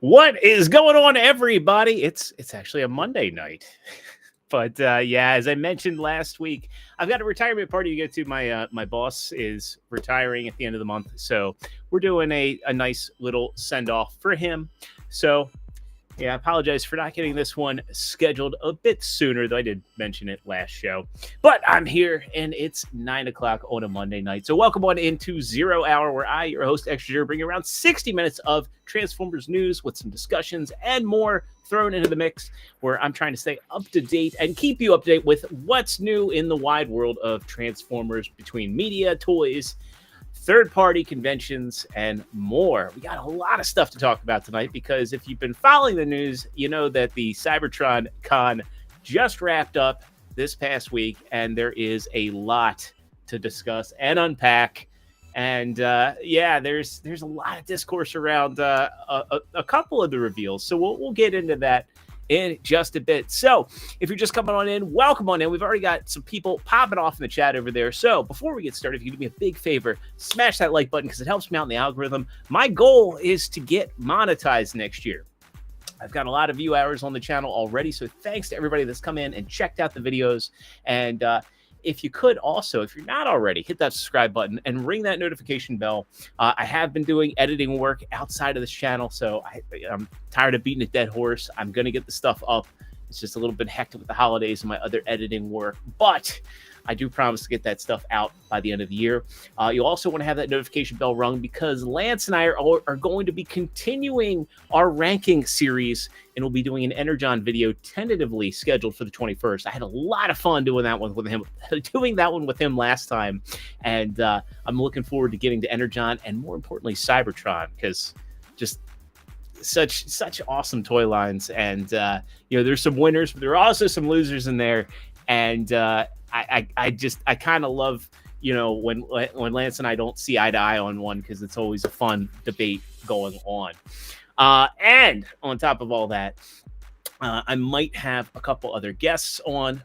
What is going on, everybody? It's actually a Monday night. But yeah, as I mentioned last week, I've got a retirement party to get to. My boss is retiring at the end of the month, so we're doing a nice little send-off for him. So yeah, I apologize for not getting this one scheduled a bit sooner, though I did mention it last show. But I'm here, and it's 9 o'clock on a Monday night. So welcome on into Zero Hour, where I, your host, Extra Zero, bring you around 60 minutes of Transformers news with some discussions and more thrown into the mix, where I'm trying to stay up to date and keep you up to date with what's new in the wide world of Transformers, between media, toys, third-party conventions, and more. We got a lot of stuff to talk about tonight, because if you've been following the news, you know that the Cybertron Con just wrapped up this past week, and there is a lot to discuss and unpack. And yeah, there's a lot of discourse around a couple of the reveals, so we'll get into that in just a bit. So if you're just coming on in, welcome on in. We've already got some people popping off in the chat over there. So before we get started, if you do me a big favor, smash that like button, because it helps me out in the algorithm. My goal is to get monetized next year. I've got a lot of view hours on the channel already, so thanks to everybody that's come in and checked out the videos. And if you could also, if you're not already, hit that subscribe button and ring that notification bell. I have been doing editing work outside of this channel, so I'm tired of beating a dead horse. I'm going to get the stuff up. It's just a little bit hectic with the holidays and my other editing work, but I do promise to get that stuff out by the end of the year. You also want to have that notification bell rung, because Lance and I are going to be continuing our ranking series, and we'll be doing an Energon video tentatively scheduled for the 21st. I had a lot of fun doing that one with him last time, and I'm looking forward to getting to Energon and, more importantly, Cybertron, because just such awesome toy lines. And there's some winners, but there are also some losers in there. And I kind of love, when Lance and I don't see eye to eye on one, because it's always a fun debate going on. And on top of all that, I might have a couple other guests on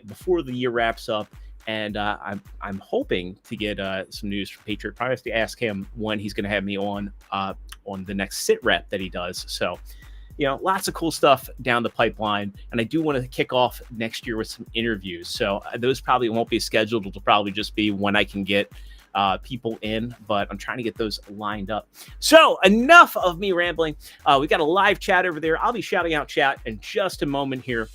before the year wraps up. And I'm hoping to get some news from Patriot. Probably have to ask him when he's going to have me on the next sit rep that he does. So, lots of cool stuff down the pipeline. And I do want to kick off next year with some interviews. So those probably won't be scheduled. It'll probably just be when I can get people in, but I'm trying to get those lined up. So enough of me rambling. We got a live chat over there. I'll be shouting out chat in just a moment here.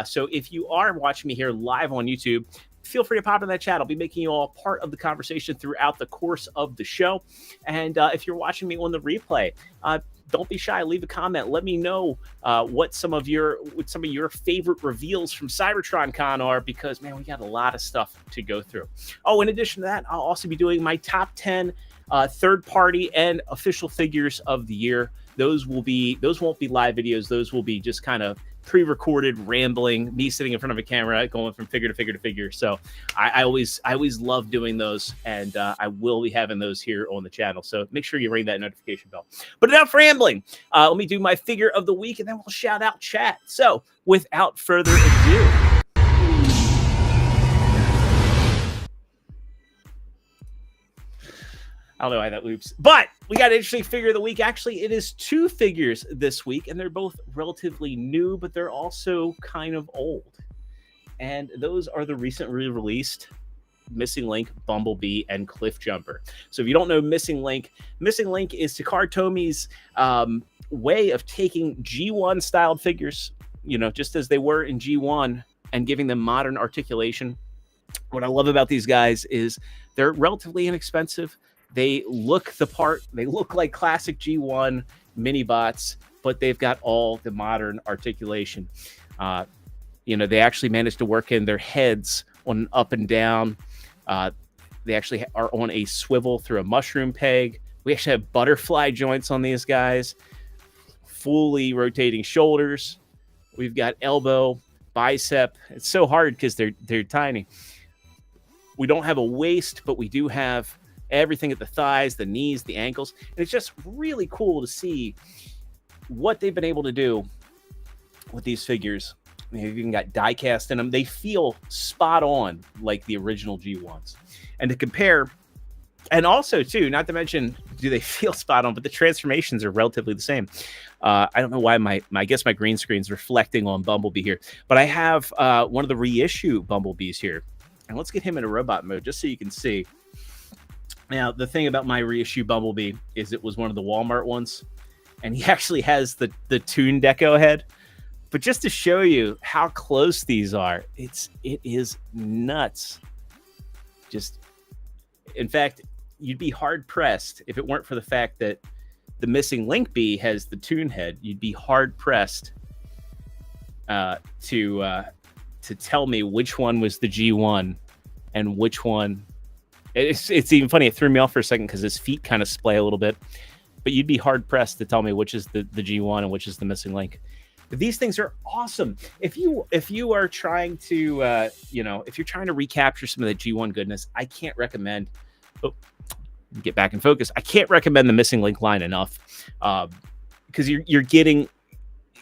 So if you are watching me here live on YouTube, feel free to pop in that chat. I'll be making you all part of the conversation throughout the course of the show. And if you're watching me on the replay, don't be shy. Leave a comment. Let me know what some of your favorite reveals from Cybertron Con are, because, man, we got a lot of stuff to go through. Oh, in addition to that, I'll also be doing my top 10 third-party and official figures of the year. Those won't be live videos. Those will be just kind of pre-recorded rambling, me sitting in front of a camera going from figure to figure to figure. So I always love doing those, and I will be having those here on the channel. So make sure you ring that notification bell. But enough rambling. Let me do my figure of the week, and then we'll shout out chat. So without further ado, I don't know why that loops, but we got an interesting figure of the week. Actually, it is two figures this week, and they're both relatively new, but they're also kind of old. And those are the recently released Missing Link, Bumblebee, and Cliff Jumper. So if you don't know Missing Link is Takara Tomi's way of taking G1 styled figures, just as they were in G1, and giving them modern articulation. What I love about these guys is they're relatively inexpensive. They look the part. They look like classic G1 mini bots, but they've got all the modern articulation. They actually managed to work in their heads on up and down. They actually are on a swivel through a mushroom peg. We actually have butterfly joints on these guys, fully rotating shoulders. We've got elbow, bicep. It's so hard because they're tiny. We don't have a waist, but we do have everything at the thighs, the knees, the ankles. And it's just really cool to see what they've been able to do with these figures. They've even got die cast in them. They feel spot on like the original G1s. And to compare, and also too, not to mention do they feel spot on, but the transformations are relatively the same. I don't know why I guess my green screen's reflecting on Bumblebee here, but I have one of the reissue Bumblebees here. And let's get him into robot mode just so you can see. Now, the thing about my reissue Bumblebee is it was one of the Walmart ones, and he actually has the Toon Deco head. But just to show you how close these are, it is nuts. Just, in fact, you'd be hard pressed if it weren't for the fact that the missing Link Bee has the Toon head. You'd be hard pressed to tell me which one was the G1 and which one. It's even funny. It threw me off for a second because his feet kind of splay a little bit. But you'd be hard pressed to tell me which is the G1 and which is the missing link. But these things are awesome. If you are trying to if you're trying to recapture some of the G1 goodness, I can't recommend. Get back in focus. I can't recommend the missing link line enough, because you're getting,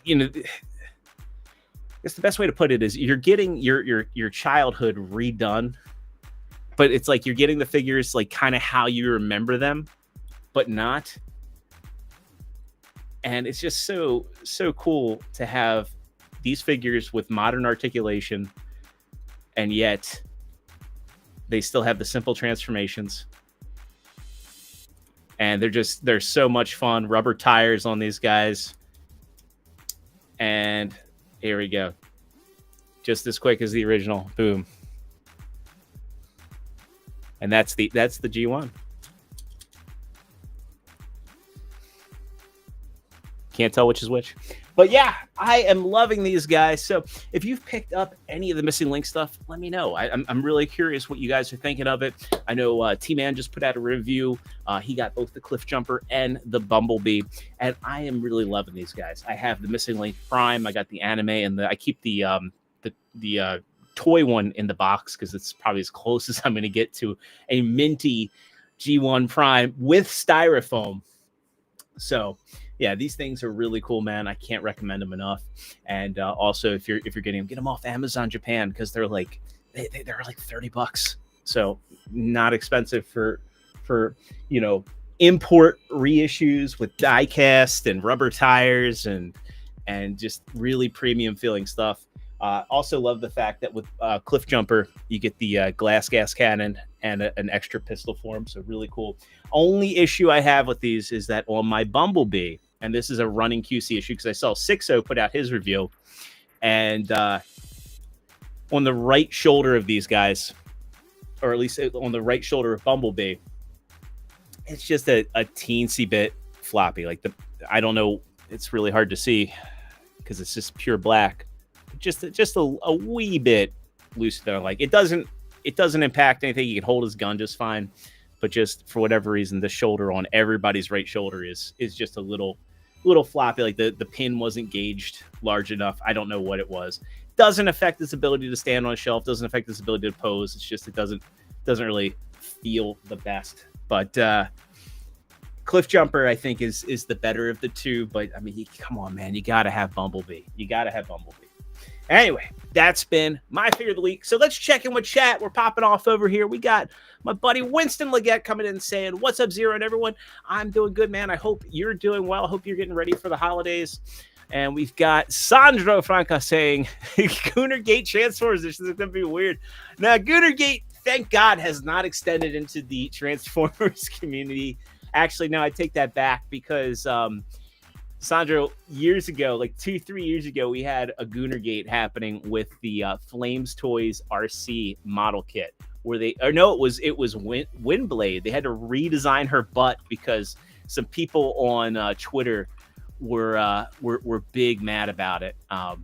it's the best way to put it is you're getting your childhood redone, but it's like you're getting the figures like kind of how you remember them, but not. And it's just so cool to have these figures with modern articulation, and yet they still have the simple transformations. And they're so much fun. Rubber tires on these guys. And here we go. Just as quick as the original. Boom. And that's the G1. Can't tell which is which. But yeah, I am loving these guys. So if you've picked up any of the missing link stuff, let me know. I'm really curious what you guys are thinking of it. I know T-Man just put out a review. He got both the Cliff Jumper and the Bumblebee, and I am really loving these guys. I have the missing link Prime. I got the anime, and I keep the toy one in the box because it's probably as close as I'm going to get to a minty G1 Prime with styrofoam. So yeah, these things are really cool, man. I can't recommend them enough. And also, if you're getting them, get them off Amazon Japan, because they're like they're like $30. So not expensive for import reissues with die cast and rubber tires and just really premium feeling stuff. Also love the fact that with Cliff Jumper, you get the glass gas cannon and an extra pistol form. So really cool. Only issue I have with these is that on my Bumblebee, and this is a running QC issue because I saw 60 put out his review, and on the right shoulder of these guys, or at least on the right shoulder of Bumblebee, it's just a teensy bit floppy. Like I don't know, it's really hard to see because it's just pure black. Just a wee bit looser than I like. It doesn't impact anything. He can hold his gun just fine, but just for whatever reason, the shoulder on everybody's right shoulder is just a little floppy. Like the pin wasn't gauged large enough. I don't know what it was. Doesn't affect his ability to stand on a shelf. Doesn't affect his ability to pose. It's just it doesn't really feel the best. But Cliff Jumper, I think, is the better of the two. But I mean, come on, man, you gotta have Bumblebee. Anyway, that's been my figure of the week. So let's check in with chat. We're popping off over here. We got my buddy Winston Leggett coming in and saying, "What's up, Zero and everyone? I'm doing good, man. I hope you're doing well. I hope you're getting ready for the holidays." And we've got Sandro Franca saying, "Goonergate Transformers. This is going to be weird." Now, Goonergate, thank God, has not extended into the Transformers community. Actually, no, I take that back because Sandro, years ago, like 2-3 years ago, we had a Goonergate happening with the Flames Toys RC model kit, where it was Windblade. They had to redesign her butt because some people on Twitter were big mad about it. Let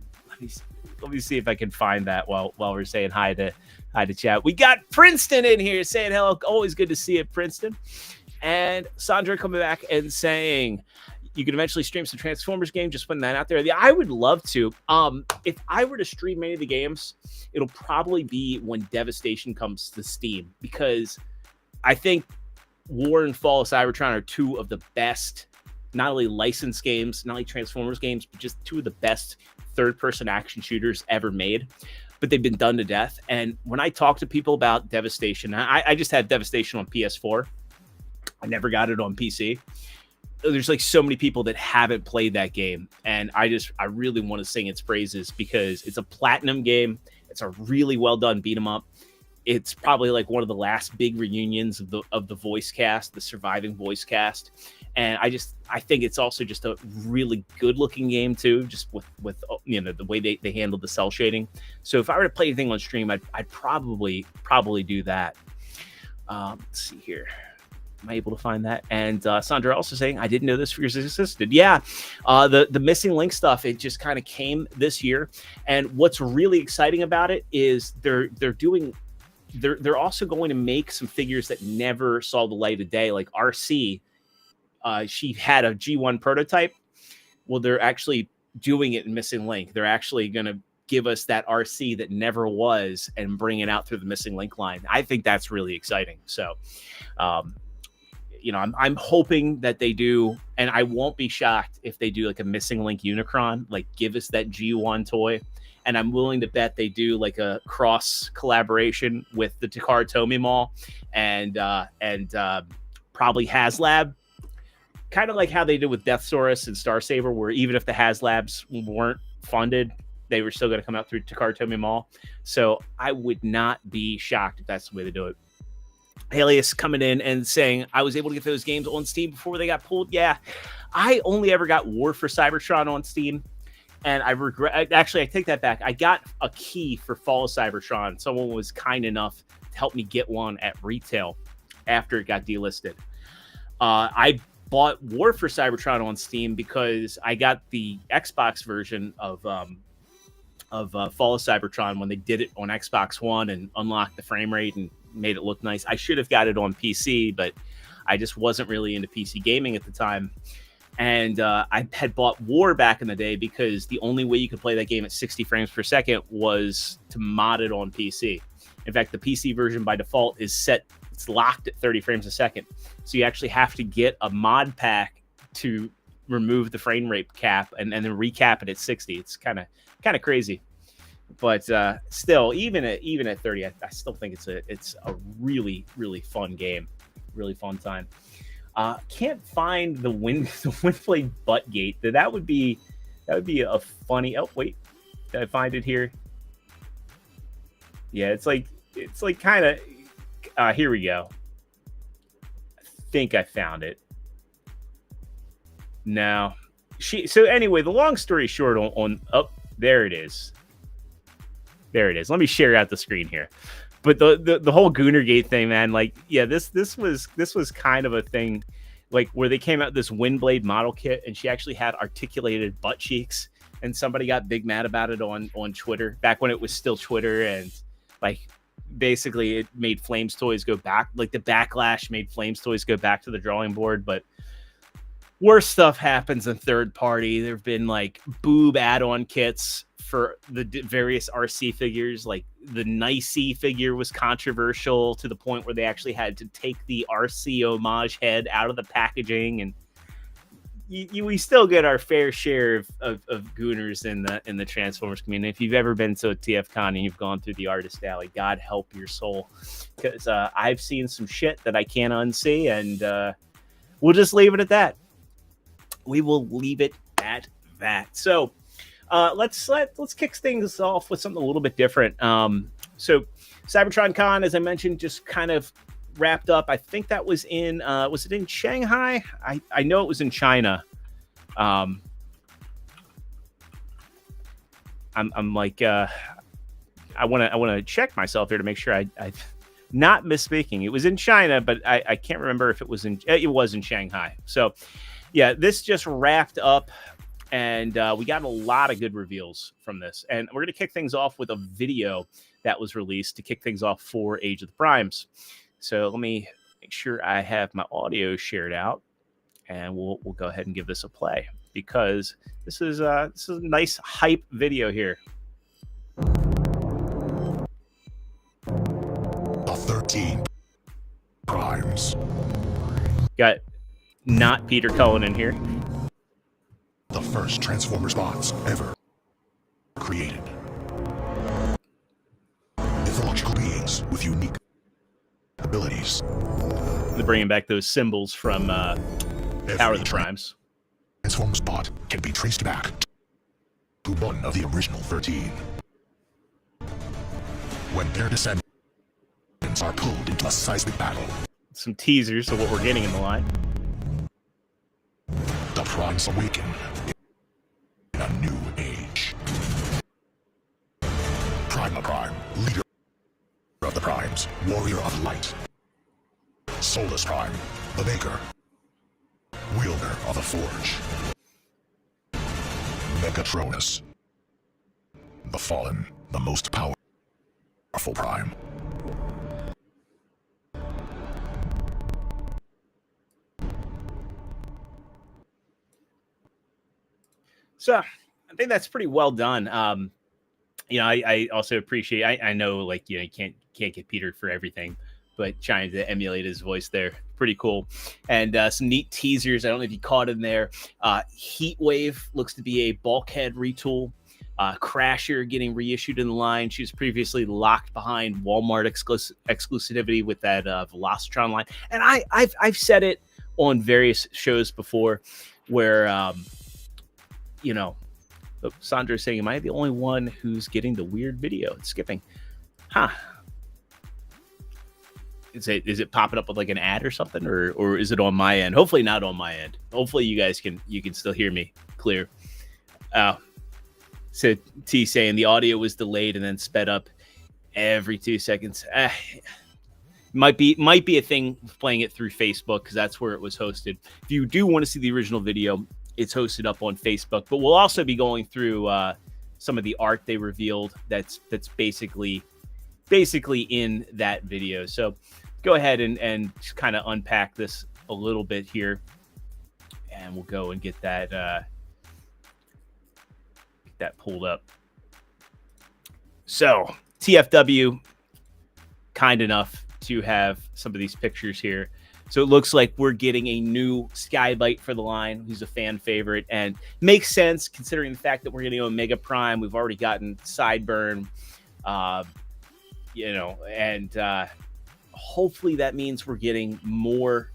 me see if I can find that while we're saying hi to chat. We got Princeton in here saying hello. Always good to see you, Princeton. And Sandra coming back and saying, you can eventually stream some Transformers game. Just putting that out there. Yeah, I would love to. If I were to stream any of the games, it'll probably be when Devastation comes to Steam, because I think War and Fall of Cybertron are two of the best, not only licensed games, not only Transformers games, but just two of the best third-person action shooters ever made. But they've been done to death. And when I talk to people about Devastation, I just had Devastation on PS4. I never got it on PC. There's like so many people that haven't played that game, and I really want to sing its praises because it's a platinum game. It's a really well done beat 'em up. It's probably like one of the last big reunions of the voice cast, the surviving voice cast, and I think it's also just a really good looking game too, just with the way they handle the cell shading. So if I were to play anything on stream, I'd probably do that. Let's see here. Am I able to find that? And Sandra also saying, I didn't know this features existed. Yeah, the missing link stuff, it just kind of came this year. And what's really exciting about it is they're also going to make some figures that never saw the light of day, like RC. She had a G1 prototype. Well, they're actually doing it in missing link. They're actually going to give us that RC that never was and bring it out through the missing link line. I think that's really exciting. So, I'm hoping that they do, and I won't be shocked if they do like a missing link Unicron, like give us that G1 toy. And I'm willing to bet they do like a cross collaboration with the Takara Tomy Mall and probably HasLab, kind of like how they did with Deathsaurus and Star Saber, where even if the HasLabs weren't funded, they were still going to come out through Takara Tomy Mall. So I would not be shocked if that's the way to do it. Alias coming in and saying, I was able to get those games on Steam before they got pulled. Yeah, I only ever got War for Cybertron on Steam. And I regret, actually, I take that back. I got a key for Fall of Cybertron. Someone was kind enough to help me get one at retail after it got delisted. I bought War for Cybertron on Steam because I got the Xbox version of Fall of Cybertron when they did it on Xbox One and unlocked the frame rate and made it look nice. I should have got it on PC, but I just wasn't really into PC gaming at the time. And I had bought War back in the day because the only way you could play that game at 60 frames per second was to mod it on PC. In fact, the PC version by default is set, it's locked at 30 frames a second. So you actually have to get a mod pack to remove the frame rate cap and then recap it at 60. It's kind of crazy. But still, even at 30, I still think it's a really, really fun game, really fun time. Can't find the Windblade Buttgate. That would be a funny. Oh wait, did I find it here? Yeah, it's like kind of. Here we go. I think I found it. No, So anyway, the long story short, there it is. There it is. Let me share out the screen here. But the whole Goonergate thing, man, like, yeah, this was kind of a thing, like where they came out with this Windblade model kit, and she actually had articulated butt cheeks, and somebody got big mad about it on Twitter back when it was still Twitter, and like basically it made Flames Toys go back, like the backlash made Flames Toys go back to the drawing board. But worse stuff happens in third party. There have been like boob add-on kits for the various RC figures. Like the Nicey figure was controversial to the point where they actually had to take the RC homage head out of the packaging, and we still get our fair share of gooners in the Transformers community. If you've ever been to a TFCon and you've gone through the Artist Alley, God help your soul, because I've seen some shit that I can't unsee, and we'll just leave it at that. We will leave it at that. So let's kick things off with something a little bit different. So Cybertron Con, as I mentioned, just kind of wrapped up. I think that was was it in Shanghai? I know it was in China. I'm like I want to check myself here to make sure I've not misspeaking. It was in China, but I can't remember if it was in Shanghai. So yeah, this just wrapped up, and we got a lot of good reveals from this. And we're going to kick things off with a video that was released to kick things off for Age of the Primes. So let me make sure I have my audio shared out, and we'll go ahead and give this a play, because this is a nice hype video here. The 13 Primes. Got not Peter Cullen in here. The first Transformers bots ever created. Mythological beings with unique abilities. they're bringing back those symbols from Power of the Primes. Transform spot can be traced back to one of the original 13. When their descendants are pulled into a seismic battle, some teasers of what we're getting in the line. The Primes awaken in a new age. Prima Prime, leader of the Primes, warrior of light. Solus Prime, the maker, wielder of the forge. Megatronus, the fallen, the most powerful Prime. So I think that's pretty well done. I also appreciate. I know, like, you can't get Peter for everything, but trying to emulate his voice there, pretty cool. And some neat teasers. I don't know if you caught in there. Heatwave looks to be a bulkhead retool. Crasher getting reissued in the line. She was previously locked behind Walmart exclusivity with that Velocitron line. And I've said it on various shows before, where Sandra is saying, am I the only one who's getting the weird video? It's skipping. Huh. Is it popping up with like an ad or something, or is it on my end? Hopefully not on my end. Hopefully you guys can still hear me clear. So T saying the audio was delayed and then sped up every 2 seconds. Might be a thing playing it through Facebook, because that's where it was hosted. If you do want to see the original video, it's hosted up on Facebook, but we'll also be going through some of the art they revealed that's basically in that video. So go ahead and just kind of unpack this a little bit here, and we'll go and get that pulled up. So TFW, kind enough to have some of these pictures here. So it looks like we're getting a new Skybite for the line, who's a fan favorite, and makes sense considering the fact that we're getting Omega Prime. We've already gotten Sideburn, and hopefully that means we're getting more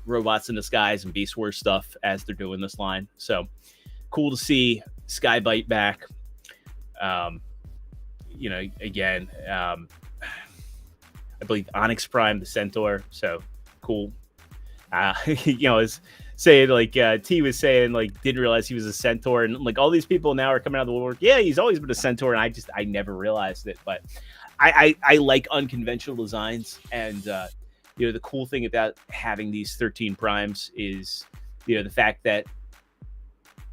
Robots in Disguise and Beast Wars stuff as they're doing this line. So cool to see Skybite back. Again, I believe Onyx Prime, the Centaur. So cool. Is saying, like, T was saying, like, didn't realize he was a Centaur, and like all these people now are coming out of the woodwork. Yeah, he's always been a Centaur, and I never realized it. But I like unconventional designs, and the cool thing about having these 13 primes is the fact that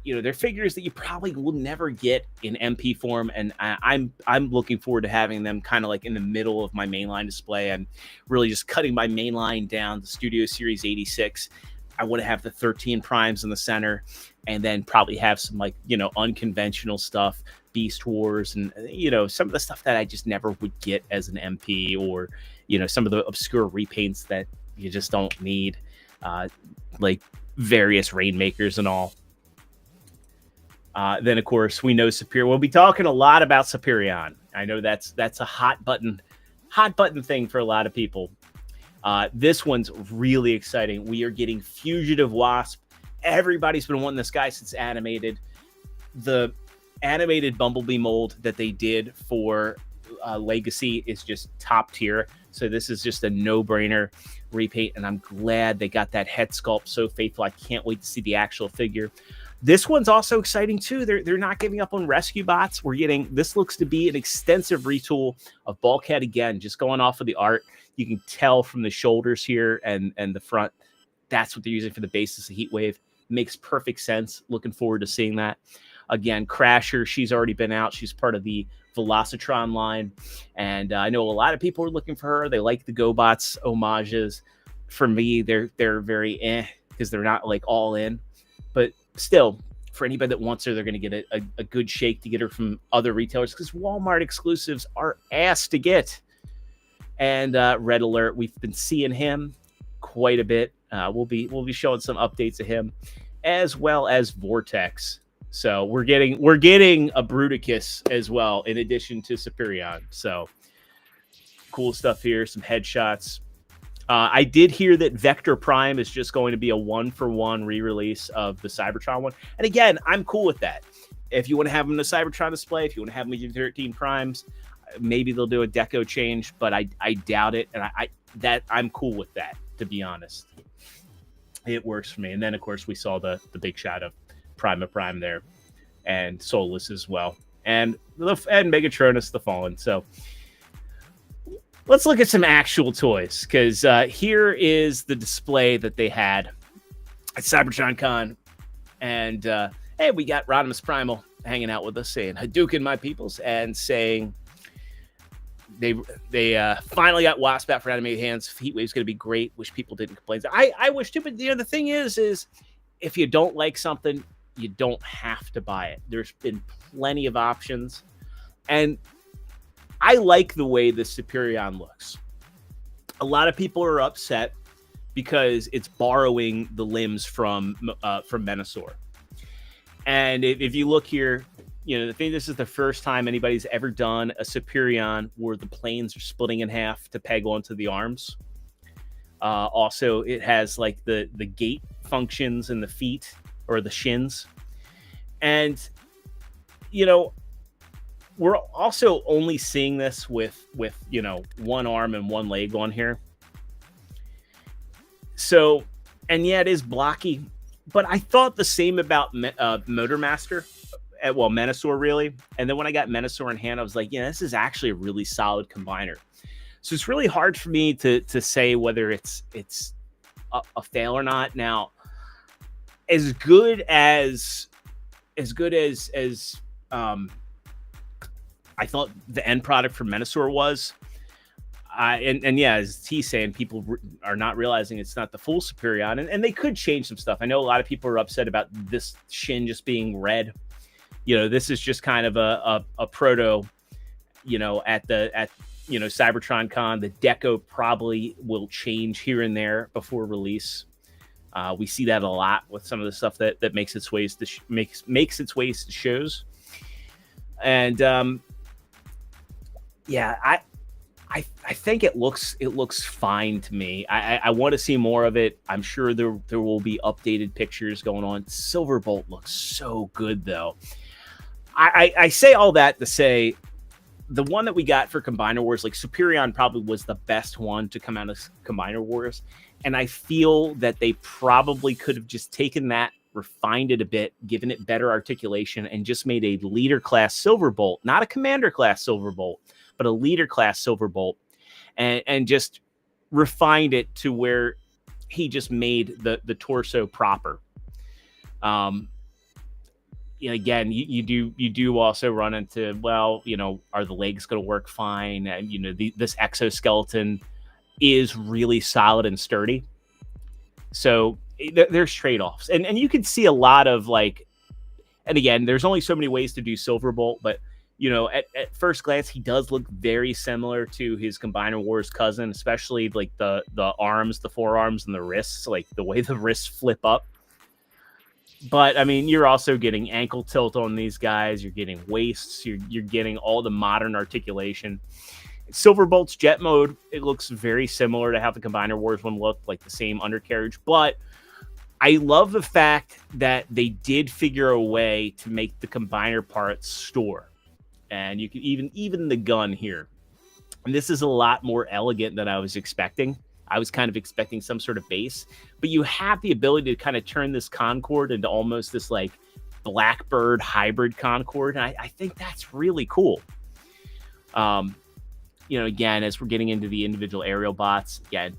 they're figures that you probably will never get in MP form, and I'm looking forward to having them kind of like in the middle of my mainline display. I'm really just cutting my mainline down to Studio Series 86. I want to have the 13 primes in the center, and then probably have some unconventional stuff, Beast Wars, and some of the stuff that I just never would get as an MP, or some of the obscure repaints that you just don't need, like various Rainmakers and all. Then, of course, we know Superion. We'll be talking a lot about Superion. I know that's a hot button thing for a lot of people. This one's really exciting. We are getting Fugitive Wasp. Everybody's been wanting this guy since animated. The animated Bumblebee mold that they did for Legacy is just top tier. So this is just a no-brainer repaint, and I'm glad they got that head sculpt so faithful. I can't wait to see the actual figure. This one's also exciting too. They're not giving up on rescue bots. We're getting, this looks to be an extensive retool of Bulkhead again, just going off of the art. You can tell from the shoulders here and the front, that's what they're using for the basis of Heatwave. Makes perfect sense. Looking forward to seeing that. Again, Crasher, she's already been out. She's part of the Velocitron line. And I know a lot of people are looking for her. They like the GoBots homages. For me, they're very because they're not like all in. But still, for anybody that wants her, they're going to get a good shake to get her from other retailers, because Walmart exclusives are ass to get. And Red Alert, we've been seeing him quite a bit. We'll be showing some updates of him, as well as Vortex. So we're getting a Bruticus as well, in addition to Superion. So cool stuff here. Some headshots. I did hear that Vector Prime is just going to be a 1-for-1 re-release of the Cybertron one. And again, I'm cool with that. If you want to have them in the Cybertron display, if you want to have them with 13 primes, maybe they'll do a deco change, but I doubt it. And I'm cool with that, to be honest. It works for me. And then, of course, we saw the big shot of Prima Prime there, and Solus as well, and Megatronus the Fallen. So let's look at some actual toys, because here is the display that they had at Cybertron Con. And hey, we got Rodimus Primal hanging out with us, saying Hadouken, my peoples, and saying they finally got Wasp out for animated hands. Heatwave's going to be great. Wish people didn't complain. I wish too, but the thing is if you don't like something, you don't have to buy it. There's been plenty of options, and I like the way the Superion looks. A lot of people are upset because it's borrowing the limbs from Menasor. And if you look here, I think this is the first time anybody's ever done a Superion where the planes are splitting in half to peg onto the arms. Also, it has like the gait functions in the feet or the shins. And, we're also only seeing this with one arm and one leg on here. So, and yeah, it is blocky, but I thought the same about Motormaster. Well, Menasor, really. And then when I got Menasor in hand, I was like, this is actually a really solid combiner. So it's really hard for me to say whether it's a fail or not. Now, as good as I thought the end product for Menasor was, and yeah, as he's saying, people are not realizing it's not the full Superion, and they could change some stuff. I know a lot of people are upset about this shin just being red. This is just kind of a proto, at Cybertron Con. The deco probably will change here and there before release. We see that a lot with some of the stuff that makes its ways to makes its ways to shows. And yeah, I think it looks fine to me. I want to see more of it. I'm sure there will be updated pictures going on. Silverbolt looks so good, though. I say all that to say the one that we got for Combiner Wars, like Superion, probably was the best one to come out of Combiner Wars. And I feel that they probably could have just taken that, refined it a bit, given it better articulation, and just made a leader class Silverbolt, not a commander class Silverbolt, but a leader class Silverbolt, and just refined it to where he just made the torso proper. Again, you do also run into, are the legs going to work fine? And this exoskeleton is really solid and sturdy. So there's trade-offs, and you can see a lot of and again, there's only so many ways to do Silverbolt, but at first glance, he does look very similar to his Combiner Wars cousin, especially like the arms, the forearms, and the wrists, like the way the wrists flip up. But I mean, you're also getting ankle tilt on these guys. You're getting waists. You're getting all the modern articulation. Silverbolt's jet mode, it looks very similar to how the Combiner Wars one looked, like the same undercarriage. But I love the fact that they did figure a way to make the combiner parts store. And you can even the gun here. And this is a lot more elegant than I was expecting. I was kind of expecting some sort of base, but you have the ability to kind of turn this Concorde into almost this like Blackbird hybrid Concorde. And I think that's really cool. Again, as we're getting into the individual aerial bots, again,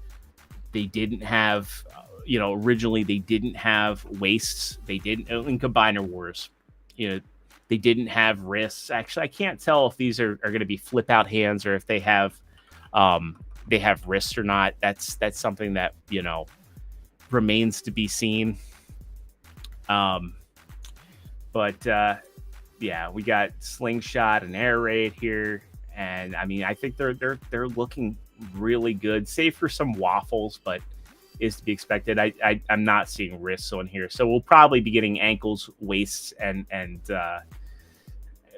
they didn't have, originally they didn't have waists. They didn't in Combiner Wars, they didn't have wrists. Actually, I can't tell if these are going to be flip out hands or if they have wrists or not. That's something that, remains to be seen. But yeah, we got Slingshot and Air Raid here. And I mean, I think they're looking really good, save for some waffles, but is to be expected. I'm not seeing wrists on here, so we'll probably be getting ankles, waists, and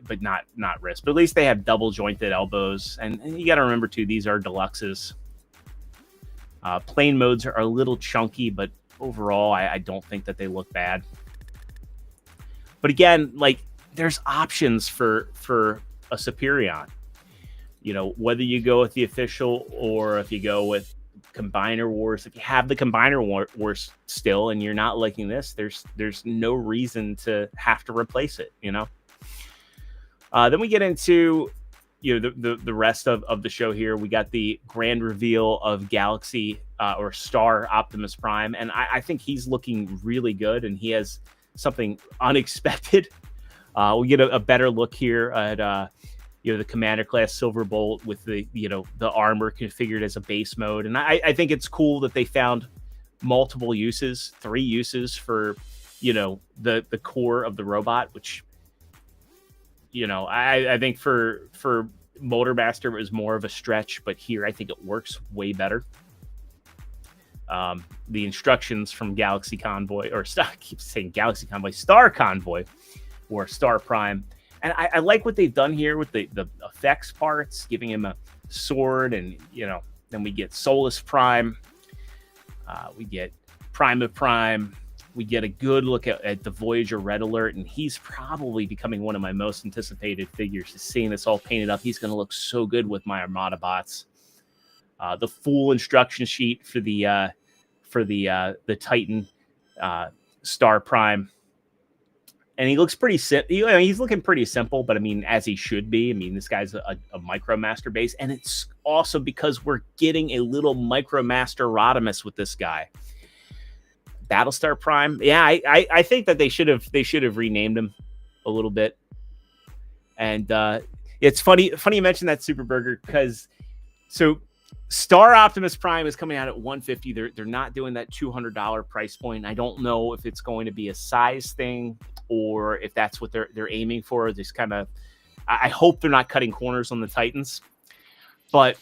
but not wrists. But at least they have double jointed elbows, and you got to remember too, these are deluxes. Plane modes are a little chunky, but overall, I don't think that they look bad. But again, like, there's options for a Superion. You know, whether you go with the official or if you go with Combiner Wars, if you have the Combiner Wars still and you're not liking this, there's no reason to have to replace it, you know? Then we get into, you know, the rest of the show here. We got the grand reveal of Galaxy or Star Optimus Prime, and I think he's looking really good, and he has something unexpected. We get a better look here at you know, the Commander class Silverbolt with the, you know, the armor configured as a base mode, and I think it's cool that they found multiple uses, 3 uses for, you know, the core of the robot, which, you know, I think for Motormaster it was more of a stretch, but here I think it works way better. The instructions from Galaxy Convoy, or I keep saying Galaxy Convoy, Star Convoy, or Star Prime. And I like what they've done here with the effects parts, giving him a sword, and, you know, then we get Solus Prime, we get Prime of Prime, we get a good look at the Voyager Red Alert, and he's probably becoming one of my most anticipated figures. Just seeing this all painted up, he's going to look so good with my Armada bots. The full instruction sheet for the Titan Star Prime. And he looks pretty simple. You know, he's looking pretty simple, but I mean, as he should be. I mean, this guy's a Micromaster base, and it's also because we're getting a little Micromaster Rodimus with this guy. Battlestar Prime, yeah, I think that they should have renamed him a little bit. And it's funny you mentioned that, Super Burger, because so Star Optimus Prime is coming out at $150. They're not doing that $200 price point. I don't know if it's going to be a size thing or if that's what they're aiming for. Just kind of, I hope they're not cutting corners on the Titans, but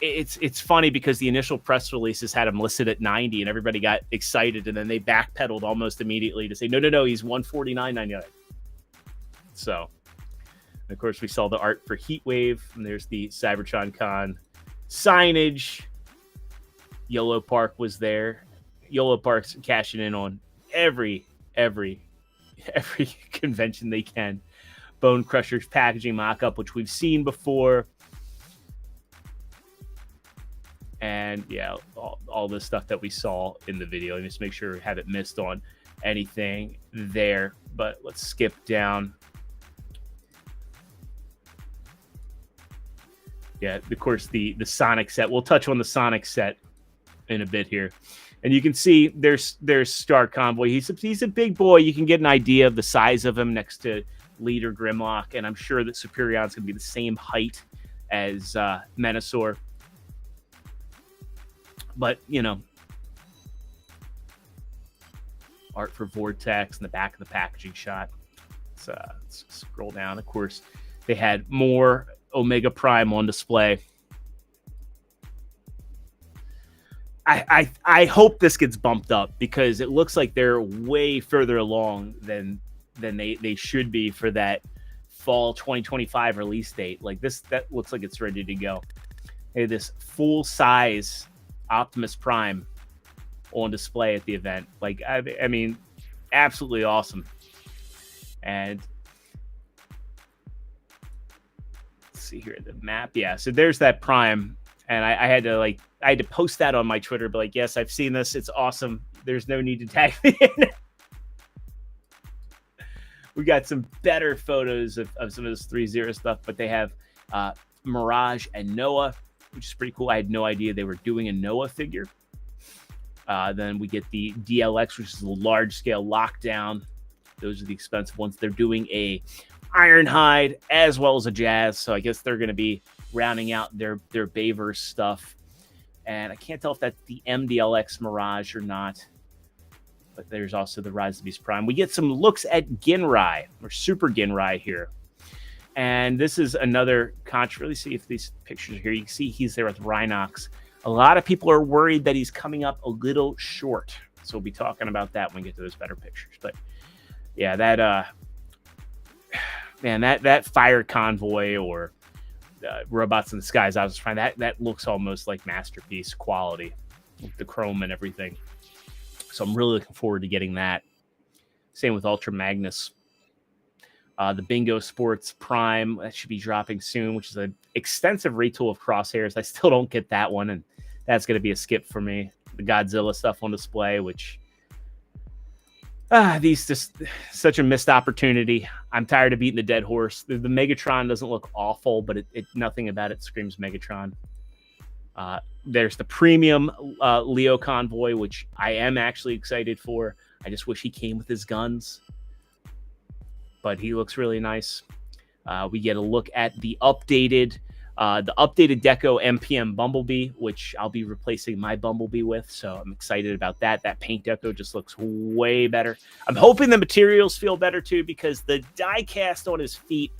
it's funny because the initial press releases had him listed at 90 and everybody got excited, and then they backpedaled almost immediately to say no, he's $149.99. So, and of course, we saw the art for Heatwave, and there's the Cybertron Con signage. Yellow Park was there. Yellow Park's cashing in on every convention they can. Bone Crusher's packaging mock-up, which we've seen before. And yeah, all the stuff that we saw in the video. Let me just make sure we haven't missed on anything there. But let's skip down. Yeah, of course, the Sonic set. We'll touch on the Sonic set in a bit here. And you can see there's Star Convoy. He's a big boy. You can get an idea of the size of him next to Leader Grimlock. And I'm sure that Superion's going to be the same height as Menasor. But, you know, art for Vortex in the back of the packaging shot. Let's scroll down. Of course, they had more Omega Prime on display. I hope this gets bumped up because it looks like they're way further along than they should be for that fall 2025 release date. Like that looks like it's ready to go. Hey, this full size Optimus Prime on display at the event. Like, I mean, absolutely awesome. And let's see here, the map. Yeah, so there's that Prime. And I had to post that on my Twitter, but like, yes, I've seen this. It's awesome. There's no need to tag me in. We got some better photos of some of this 3-0 stuff, but they have Mirage and Noah, which is pretty cool. I had no idea they were doing a Noah figure. Then we get the DLX, which is a large-scale lockdown. Those are the expensive ones. They're doing a Ironhide as well as a Jazz, so I guess they're going to be rounding out their Bayverse stuff. And I can't tell if that's the MDLX Mirage or not. But there's also the Rise of Beast Prime. We get some looks at Ginrai, or Super Ginrai here. And this is another controversy. See if these pictures are here. You can see he's there with Rhinox. A lot of people are worried that he's coming up a little short. So we'll be talking about that when we get to those better pictures. But yeah, that Fire Convoy or Robots in the Skies, I was trying that looks almost like masterpiece quality with the chrome and everything. So I'm really looking forward to getting that. Same with Ultra Magnus. The Bingo Sports Prime, that should be dropping soon, which is an extensive retool of Crosshairs. I still don't get that one, and that's going to be a skip for me. The Godzilla stuff on display, which these just such a missed opportunity. I'm tired of beating the dead horse. The Megatron doesn't look awful, but nothing about it screams Megatron. There's the premium Leo Convoy, which I am actually excited for. I just wish he came with his guns, but he looks really nice. We get a look at the updated Deco MPM Bumblebee, which I'll be replacing my Bumblebee with, so I'm excited about that. That paint deco just looks way better. I'm hoping the materials feel better too, because the die cast on his feet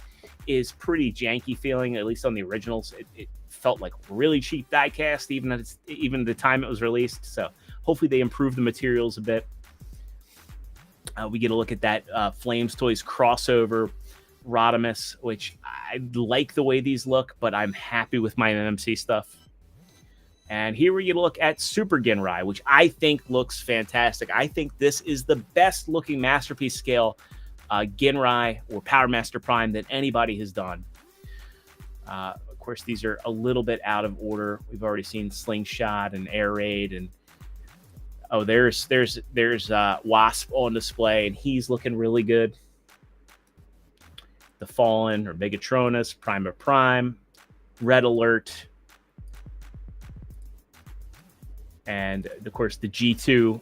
is pretty janky feeling, at least on the originals. It felt like really cheap die cast, even at the time it was released. So hopefully they improve the materials a bit. We get a look at that Flames Toys crossover Rodimus, which I like the way these look, but I'm happy with my MMC stuff. And here we get a look at Super Ginrai, which I think looks fantastic. I think this is the best looking masterpiece scale Ginrai or Power Master Prime that anybody has done. Of course, these are a little bit out of order. We've already seen Slingshot and Air Raid, and there's Wasp on display, and he's looking really good. The Fallen or Megatronus, Prime, Red Alert, and of course the G2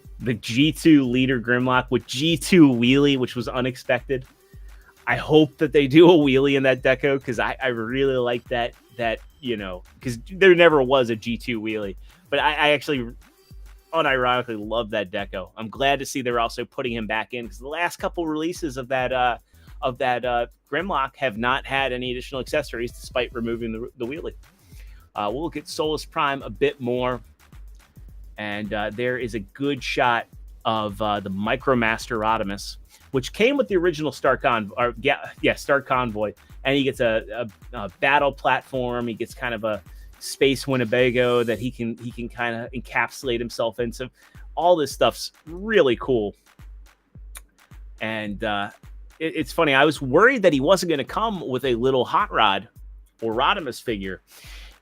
leader Grimlock with G2 wheelie, which was unexpected. I hope that they do a wheelie in that deco, because I really like that because there never was a G2 wheelie, but I actually unironically love that deco. I'm glad to see they're also putting him back in, because the last couple releases of that Grimlock have not had any additional accessories despite removing the wheelie. We'll look at Solus Prime a bit more, and there is a good shot of the Micromaster Rodimus, which came with the original Star Convoy, and he gets a battle platform. He gets kind of a space Winnebago that he can kind of encapsulate himself in. So all this stuff's really cool, and it's funny. I was worried that he wasn't going to come with a little Hot Rod or Rodimus figure,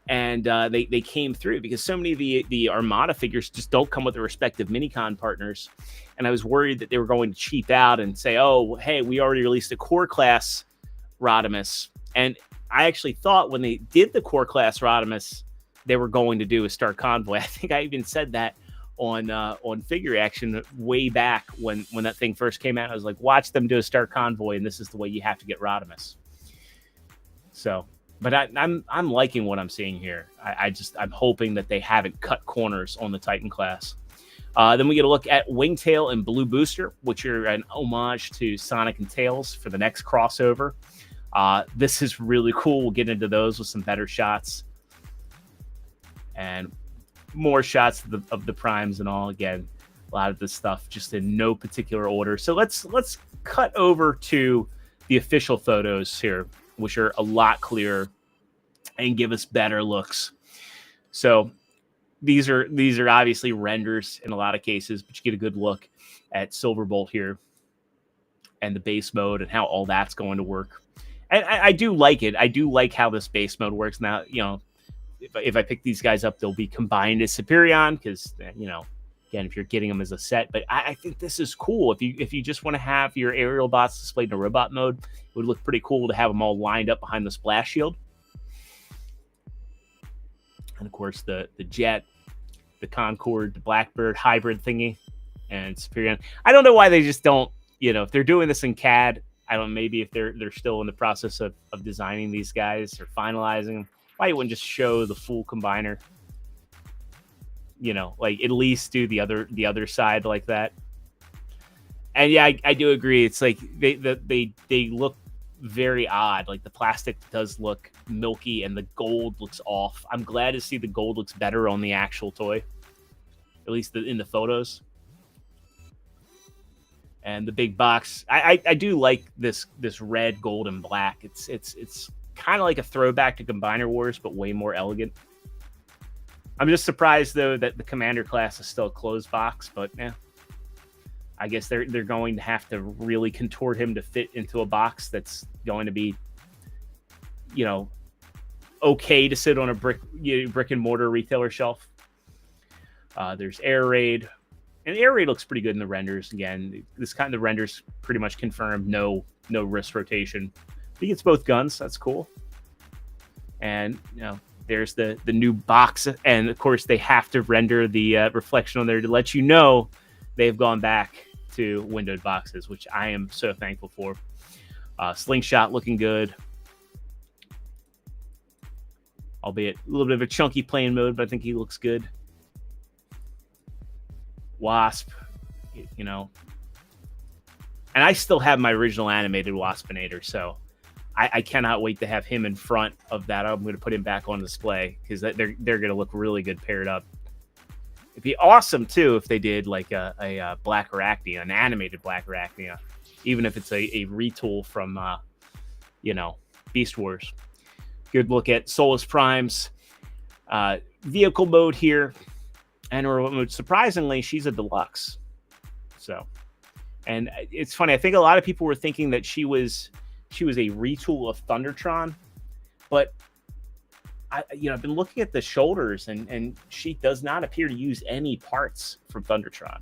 and they came through, because so many of the Armada figures just don't come with the respective Minicon partners, and I was worried that they were going to cheap out and say, "Oh, hey, we already released a core class Rodimus," and I actually thought when they did the core class Rodimus, they were going to do a Star Convoy. I think I even said that on Figure Action way back when that thing first came out. I was like, watch them do a Star Convoy, and this is the way you have to get Rodimus. So, but I'm liking what I'm seeing here. I'm hoping that they haven't cut corners on the Titan class. Then we get a look at Wingtail and Blue Booster, which are an homage to Sonic and Tails for the next crossover. This is really cool. We'll get into those with some better shots and more shots of the primes and all. Again, a lot of this stuff just in no particular order. So let's cut over to the official photos here, which are a lot clearer and give us better looks. So these are obviously renders in a lot of cases, but you get a good look at Silverbolt here and the base mode and how all that's going to work. And I do like it. I do like how this base mode works. Now, if I pick these guys up, they'll be combined as Superion, because, again, if you're getting them as a set. But I think this is cool. If you just want to have your aerial bots displayed in a robot mode, it would look pretty cool to have them all lined up behind the splash shield. And, of course, the Jet, the Concorde, the Blackbird hybrid thingy, and Superion. I don't know why they just don't, if they're doing this in CAD, I don't know, maybe if they're still in the process of designing these guys or finalizing them, why you wouldn't just show the full combiner? Like at least do the other side like that. And yeah, I do agree. It's like they look very odd. Like the plastic does look milky and the gold looks off. I'm glad to see the gold looks better on the actual toy, at least in the photos. And the big box, I do like this red, gold, and black. It's kind of like a throwback to Combiner Wars, but way more elegant. I'm just surprised though that the Commander class is still a closed box, but yeah, I guess they're going to have to really contort him to fit into a box that's going to be, you know, okay to sit on a brick and mortar retailer shelf. There's Air Raid, and Air Raid looks pretty good in the renders. Again, this kind of renders pretty much confirmed no wrist rotation. He gets both guns. That's cool. And you know, there's the new box, and of course they have to render the reflection on there to let you know they've gone back to windowed boxes, which I am so thankful for. Slingshot looking good, albeit a little bit of a chunky playing mode, but I think he looks good. Wasp, you know, and I still have my original animated Waspinator, so I cannot wait to have him in front of that. I'm going to put him back on display because they're going to look really good paired up. It'd be awesome too if they did like a Black Arachnia, an animated Black Arachnia, even if it's a retool from you know, Beast Wars. Good look at Solus Prime's vehicle mode here, and remote mode. Surprisingly, she's a deluxe. So, and it's funny. I think a lot of people were thinking that she was a retool of Thundertron, but I've been looking at the shoulders, and she does not appear to use any parts from Thundertron.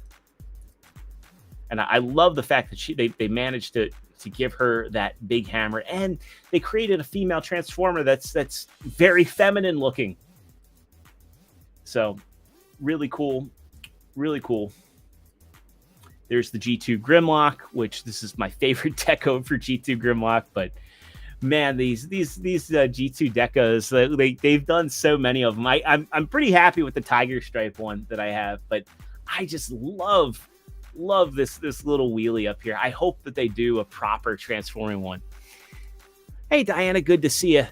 And I love the fact that they managed to give her that big hammer, and they created a female transformer that's very feminine looking. So really cool, really cool. There's the G2 Grimlock, which this is my favorite deco for G2 Grimlock. But man, these G2 decos, they've done so many of them. I'm pretty happy with the Tiger Stripe one that I have, but I just love this little wheelie up here. I hope that they do a proper transforming one. Hey Diana, good to see you.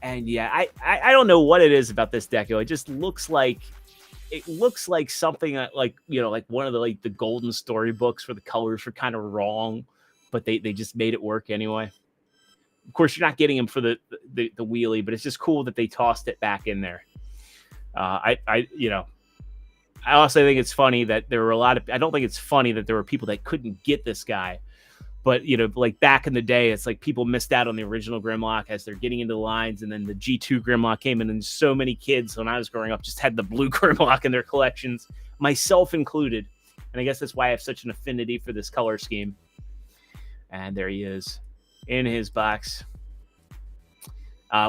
And yeah, I don't know what it is about this deco. It just looks like something like, you know, like one of the golden storybooks where the colors were kind of wrong, but they just made it work anyway. Of course, you're not getting them for the wheelie, but it's just cool that they tossed it back in there. I also think it's funny that there were I don't think it's funny that there were people that couldn't get this guy. But, you know, like back in the day, it's like people missed out on the original Grimlock as they're getting into the lines. And then the G2 Grimlock came in, and so many kids when I was growing up just had the blue Grimlock in their collections, myself included. And I guess that's why I have such an affinity for this color scheme. And there he is in his box.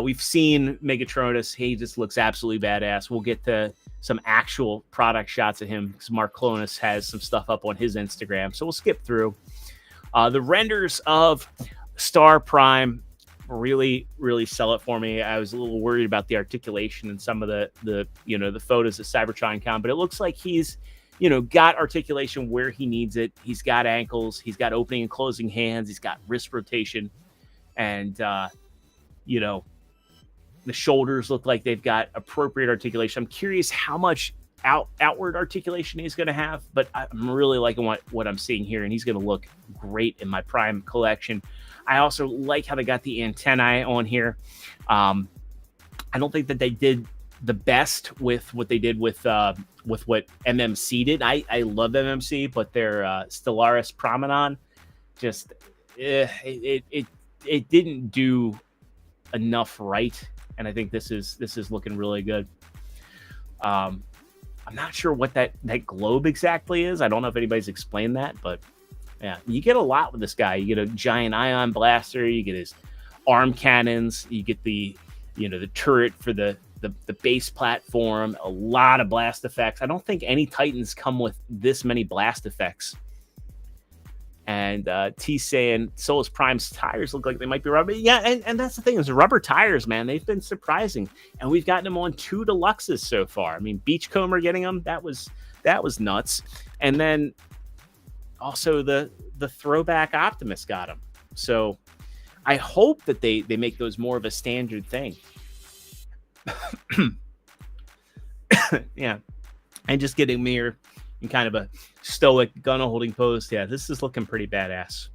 We've seen Megatronus. He just looks absolutely badass. We'll get to some actual product shots of him because Mark Clonus has some stuff up on his Instagram. So we'll skip through. The renders of Star Prime really, really sell it for me. I was a little worried about the articulation and some of the photos of Cybertron Con, but it looks like he's, you know, got articulation where he needs it. He's got ankles. He's got opening and closing hands. He's got wrist rotation. And, the shoulders look like they've got appropriate articulation. I'm curious how much outward articulation he's going to have, but I'm really liking what I'm seeing here, and he's going to look great in my Prime collection. I also like how they got the antennae on here. I don't think that they did the best with what they did with what MMC did. I love MMC, but their Stellaris Promenon just it didn't do enough right, and I think this is looking really good. I'm not sure what that globe exactly is. I don't know if anybody's explained that, but yeah, you get a lot with this guy. You get a giant ion blaster, you get his arm cannons, you get the turret for the base platform, a lot of blast effects. I don't think any Titans come with this many blast effects. And T saying Solus Prime's tires look like they might be rubber. Yeah, and that's the thing, is rubber tires, man. They've been surprising. And we've gotten them on 2 deluxes so far. I mean, Beachcomber getting them, that was nuts. And then also the throwback Optimus got them. So I hope that they make those more of a standard thing. Yeah. And just getting Mir in kind of a stoic gun holding pose. Yeah, this is looking pretty badass.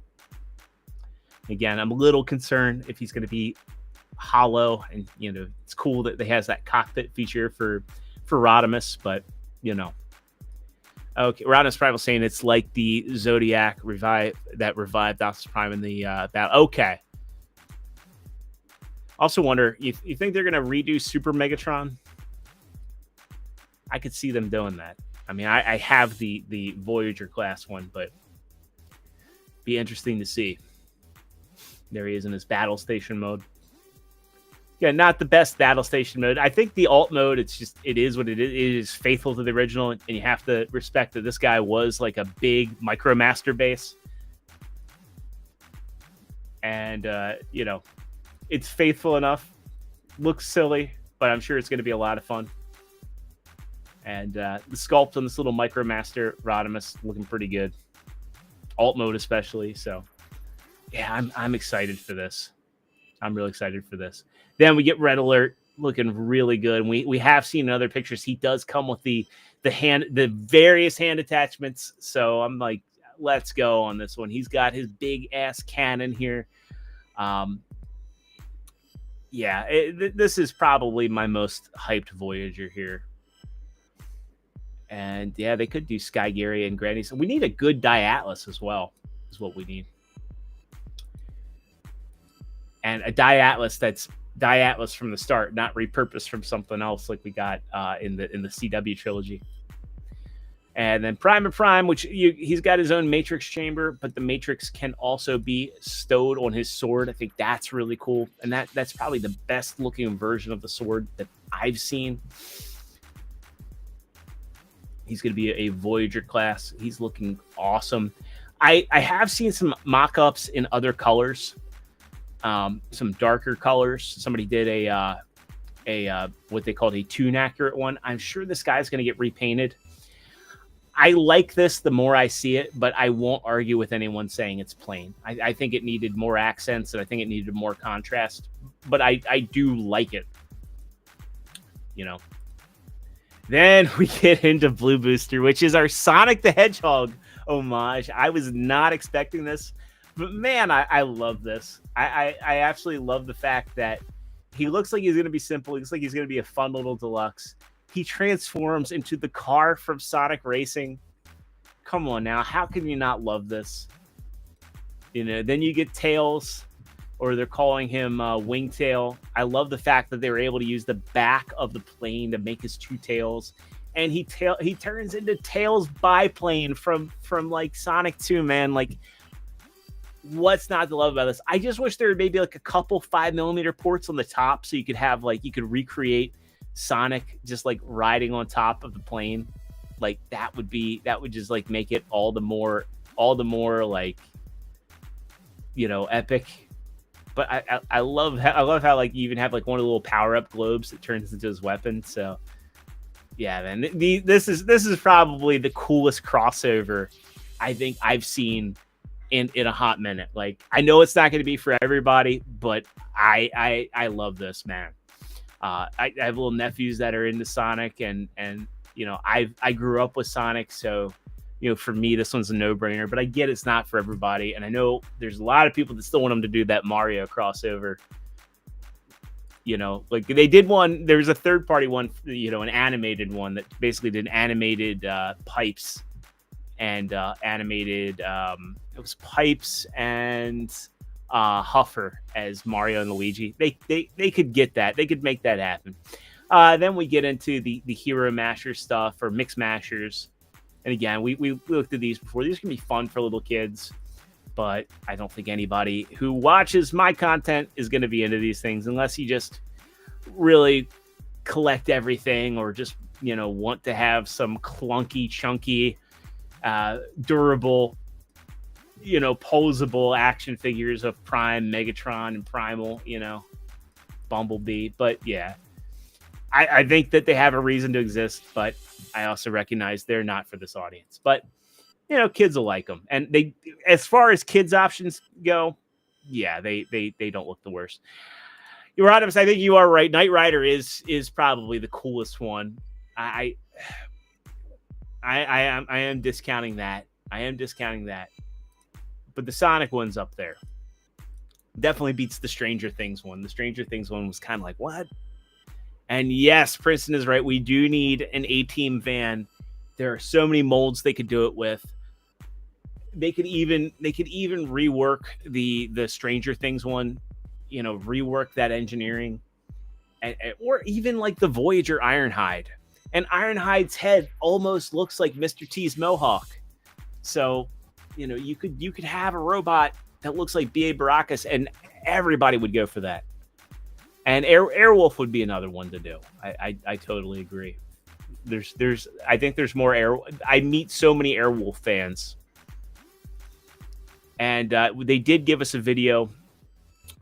Again, I'm a little concerned if he's going to be hollow, and it's cool that they has that cockpit feature for Rodimus, but okay, Rodimus Primal saying it's like the Zodiac that revived Optimus Prime in the battle. Okay. Also wonder, you think they're going to redo Super Megatron? I could see them doing that. I mean, I have the Voyager class one, but be interesting to see. There he is in his battle station mode. Yeah, not the best battle station mode. I think the alt mode, it is what it is. It is faithful to the original, and you have to respect that this guy was like a big Micromaster base. And, it's faithful enough. Looks silly, but I'm sure it's going to be a lot of fun. And the sculpt on this little Micromaster Rodimus looking pretty good. Alt mode especially. So, yeah, I'm excited for this. I'm really excited for this. Then we get Red Alert looking really good. And we have seen in other pictures he does come with the various hand attachments. So I'm like, let's go on this one. He's got his big ass cannon here. This is probably my most hyped Voyager here. And yeah, they could do Sky Gary and Granny. So we need a good Diatlas as well, is what we need. And a Diatlas that's Diatlas from the start, not repurposed from something else like we got in the CW trilogy. And then Prime, which he's got his own Matrix chamber, but the Matrix can also be stowed on his sword. I think that's really cool. And that's probably the best looking version of the sword that I've seen. He's going to be a Voyager class. He's looking awesome. I have seen some mock-ups in other colors, some darker colors. Somebody did a what they called a tune accurate one. I'm sure this guy's going to get repainted. I like this the more I see it, but I won't argue with anyone saying it's plain. I think it needed more accents, and I think it needed more contrast, but I do like it. Then we get into Blue Booster, which is our Sonic the Hedgehog homage. I was not expecting this, but man, I love this. I absolutely love the fact that he looks like he's going to be simple. He looks like he's going to be a fun little deluxe. He transforms into the car from Sonic Racing. Come on now. How can you not love this? Then you get Tails, or they're calling him Wingtail. I love the fact that they were able to use the back of the plane to make his two tails. And he turns into Tails biplane from like Sonic 2, man. Like, what's not to love about this? I just wish there would maybe like a couple 5mm ports on the top so you could have you could recreate Sonic just like riding on top of the plane. Like that would just like make it all the more like epic. But I love how like you even have like one of the little power-up globes that turns into his weapon. So yeah, man, this is probably the coolest crossover I think I've seen in a hot minute. Like, I know it's not going to be for everybody, but I love this, man. I have little nephews that are into Sonic, and I grew up with Sonic, so for me this one's a no-brainer. But I get it's not for everybody, and I know there's a lot of people that still want them to do that Mario crossover. Like they did one. There was a third-party one, an animated one that basically did animated pipes and animated. It was Pipes and Huffer as Mario and Luigi. They could get that. They could make that happen. Then we get into the Hero Masher stuff, or Mix Mashers. And again, we looked at these before. These can be fun for little kids, but I don't think anybody who watches my content is going to be into these things unless you just really collect everything, or just want to have some clunky, chunky, durable, posable action figures of Prime, Megatron, and Primal, Bumblebee. But yeah, I think that they have a reason to exist, but I also recognize they're not for this audience. But kids will like them, and they, as far as kids options go, yeah, they don't look the worst. Rodimus, I think you are right. Knight Rider is probably the coolest one. I am discounting that. But the Sonic one's up there. Definitely beats the Stranger Things one. The Stranger Things one was kind of like, what? And yes, Princeton is right. We do need an A-Team van. There are so many molds they could do it with. They could even rework the Stranger Things one, rework that engineering, or even like the Voyager Ironhide. And Ironhide's head almost looks like Mr. T's mohawk. So, you could have a robot that looks like B.A. Baracus, and everybody would go for that. And Airwolf would be another one to do. I totally agree. I think there's more I meet so many Airwolf fans. And they did give us a video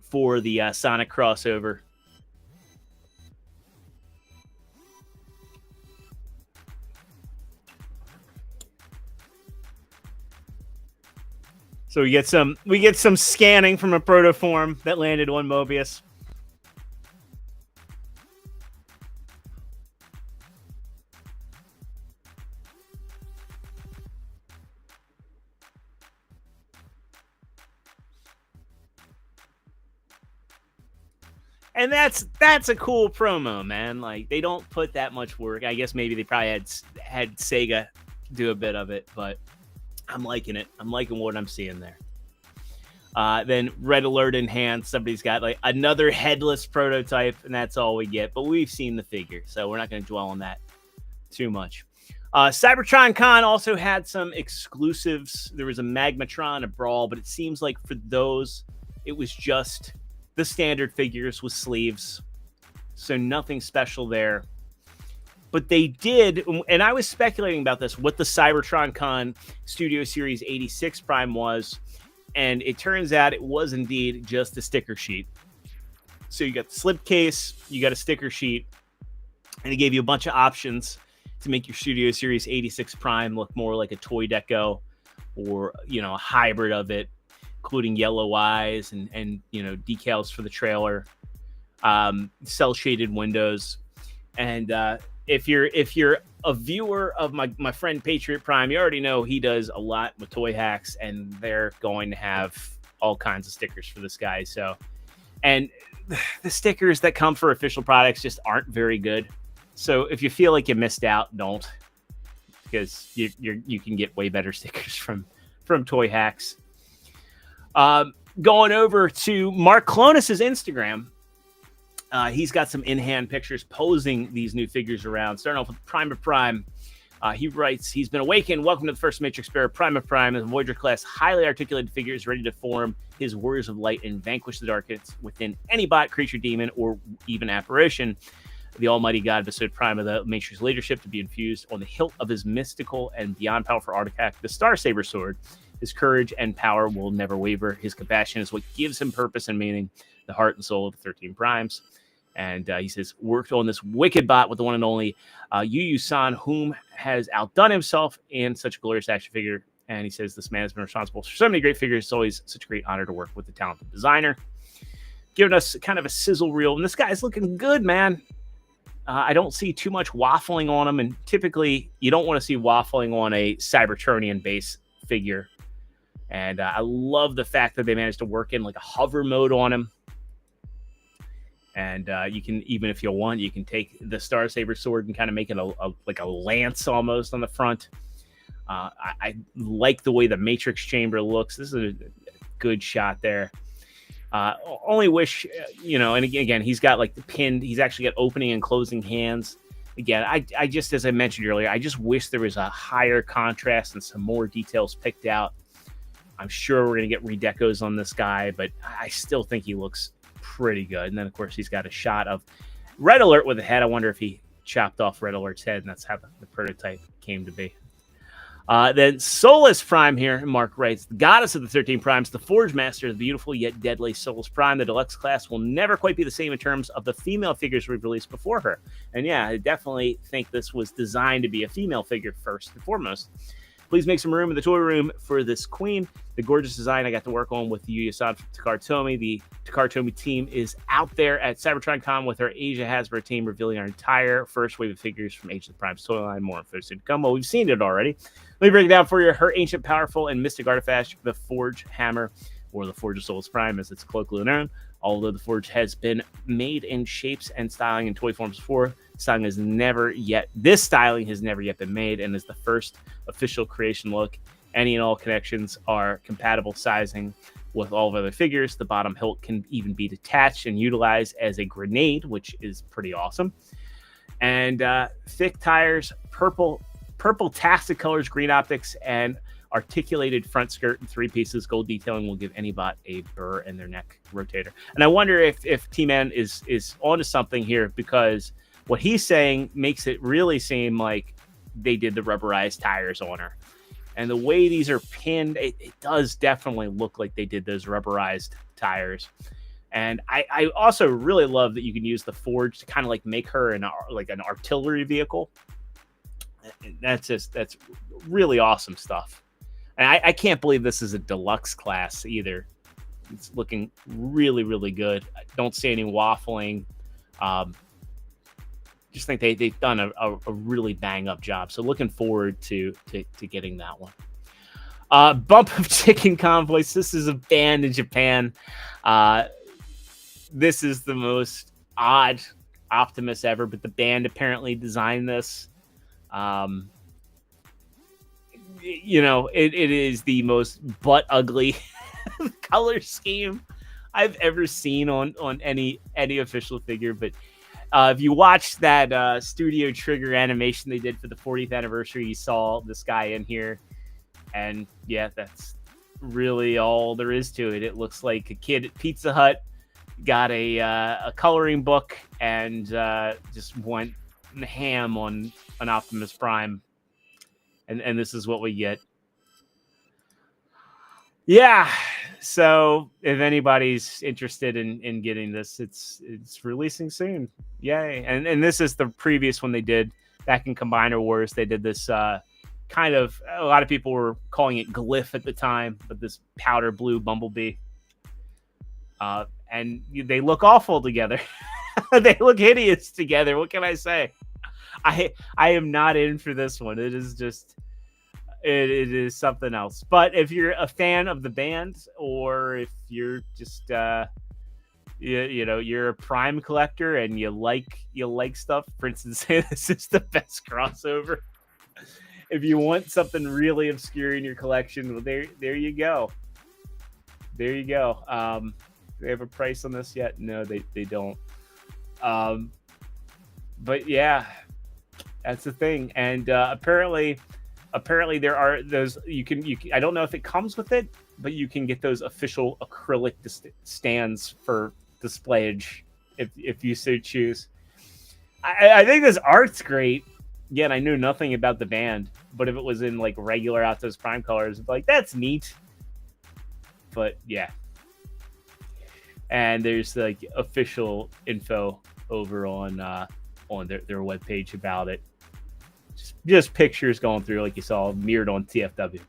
for the Sonic crossover. So we get some scanning from a protoform that landed on Mobius. And that's a cool promo, man. Like, they don't put that much work. I guess maybe they probably had Sega do a bit of it, but I'm liking it. I'm liking what I'm seeing there. Then Red Alert in hand. Somebody's got like another headless prototype, and that's all we get. But we've seen the figure, so we're not going to dwell on that too much. Cybertron Con also had some exclusives. There was a Magmatron, a Brawl, but it seems like for those, it was just the standard figures with sleeves. So nothing special there. But they did, and I was speculating about this, what the Cybertron Con Studio Series 86 Prime was. And it turns out it was indeed just a sticker sheet. So you got the slipcase, you got a sticker sheet, and it gave you a bunch of options to make your Studio Series 86 Prime look more like a toy deco, or a hybrid of it, including yellow eyes and decals for the trailer, cell shaded windows. And if you're a viewer of my friend Patriot Prime, you already know he does a lot with Toy Hacks, and they're going to have all kinds of stickers for this guy. So, and the stickers that come for official products just aren't very good. So if you feel like you missed out, don't, because you can get way better stickers from Toy Hacks. Going over to Mark Clonus's Instagram. He's got some in-hand pictures posing these new figures around. Starting off with Prime of Prime. He writes, he's been awakened. Welcome to the first Matrix Bearer. Prime of Prime is a Voyager class, highly articulated figure, is ready to form his Warriors of Light and vanquish the darkness within any bot, creature, demon, or even apparition. The almighty god bestowed Prime of the Matrix leadership to be infused on the hilt of his mystical and beyond powerful artifact, the Star Saber sword. His courage and power will never waver. His compassion is what gives him purpose and meaning, the heart and soul of the 13 Primes. And he says, worked on this wicked bot with the one and only Yu San, whom has outdone himself in such a glorious action figure. And he says, this man has been responsible for so many great figures. It's always such a great honor to work with the talented designer. Giving us kind of a sizzle reel. And this guy's looking good, man. I don't see too much waffling on him. And typically, you don't want to see waffling on a Cybertronian base figure. And I love the fact that they managed to work in like a hover mode on him. And you can, even if you want, you can take the Star Saber sword and kind of make it like a lance almost on the front. I like the way the Matrix chamber looks. This is a good shot there. Only wish, and again, he's got like the pinned, he's actually got opening and closing hands. Again, I just, as I mentioned earlier, I just wish there was a higher contrast and some more details picked out. I'm sure we're going to get redecos on this guy, but I still think he looks pretty good. And then, of course, he's got a shot of Red Alert with a head. I wonder if he chopped off Red Alert's head, and that's how the prototype came to be. Then Solus Prime here, Mark writes, the goddess of the 13 Primes, the Forge Master, the beautiful yet deadly Solus Prime. The deluxe class will never quite be the same in terms of the female figures we've released before her. And yeah, I definitely think this was designed to be a female figure first and foremost. Please make some room in the toy room for this queen. The gorgeous design I got to work on with Yuya San from Takara Tomy. The Takara Tomy team is out there at Cybertron Con with our Asia Hasbro team, revealing our entire first wave of figures from Age of Primes toy line. More info soon to come. Well, we've seen it already. Let me break it down for you. Her ancient, powerful, and mystic artifact, the Forge Hammer. or the Forge of Souls Prime, as it's colloquially known. Although the Forge has been made in shapes and styling in toy forms before, this styling has never yet been made, and is the first official creation look. Any and all connections are compatible sizing with all of other figures. The bottom hilt can even be detached and utilized as a grenade, which is pretty awesome. And thick tires, purple tastic colors, green optics, and articulated front skirt in 3 pieces. Gold detailing will give any bot a burr in their neck rotator. And I wonder if T-Man is onto something here, because what he's saying makes it really seem like they did the rubberized tires on her. And the way these are pinned, it does definitely look like they did those rubberized tires. And I also really love that you can use the Forge to kind of like make her an artillery vehicle. That's really awesome stuff. And I can't believe this is a deluxe class either. It's looking really, really good. I don't see any waffling. Just think they've done a really bang up job. So looking forward to getting that one. Bump of Chicken Convoys. This is a band in Japan. This is the most odd Optimus ever, but the band apparently designed this. It is the most butt ugly color scheme I've ever seen on any official figure. But if you watch that Studio Trigger animation they did for the 40th anniversary, you saw this guy in here. And yeah, that's really all there is to it. It looks like a kid at Pizza Hut got a coloring book and just went ham on an Optimus Prime. And this is what we get. Yeah. So if anybody's interested in getting this, it's releasing soon. Yay. And this is the previous one they did back in Combiner Wars. They did this kind of, a lot of people were calling it Glyph at the time, but this powder blue Bumblebee. And they look awful together. They look hideous together. What can I say? I am not in for this one. It is just, it is something else. But if you're a fan of the band, or if you're just you're a Prime collector and you like stuff, for instance, this is the best crossover. If you want something really obscure in your collection, well, there you go. There you go. Do they have a price on this yet? No, they don't. But yeah, that's the thing. And apparently there are those, you can I don't know if it comes with it, but you can get those official acrylic stands for displayage if you so choose. I think this art's great. Again, I knew nothing about the band, but if it was in like regular Optimus Prime colors, I'd be like, that's neat. But yeah. And there's like official info over on their webpage about it. Just pictures going through, like you saw mirrored on TFW.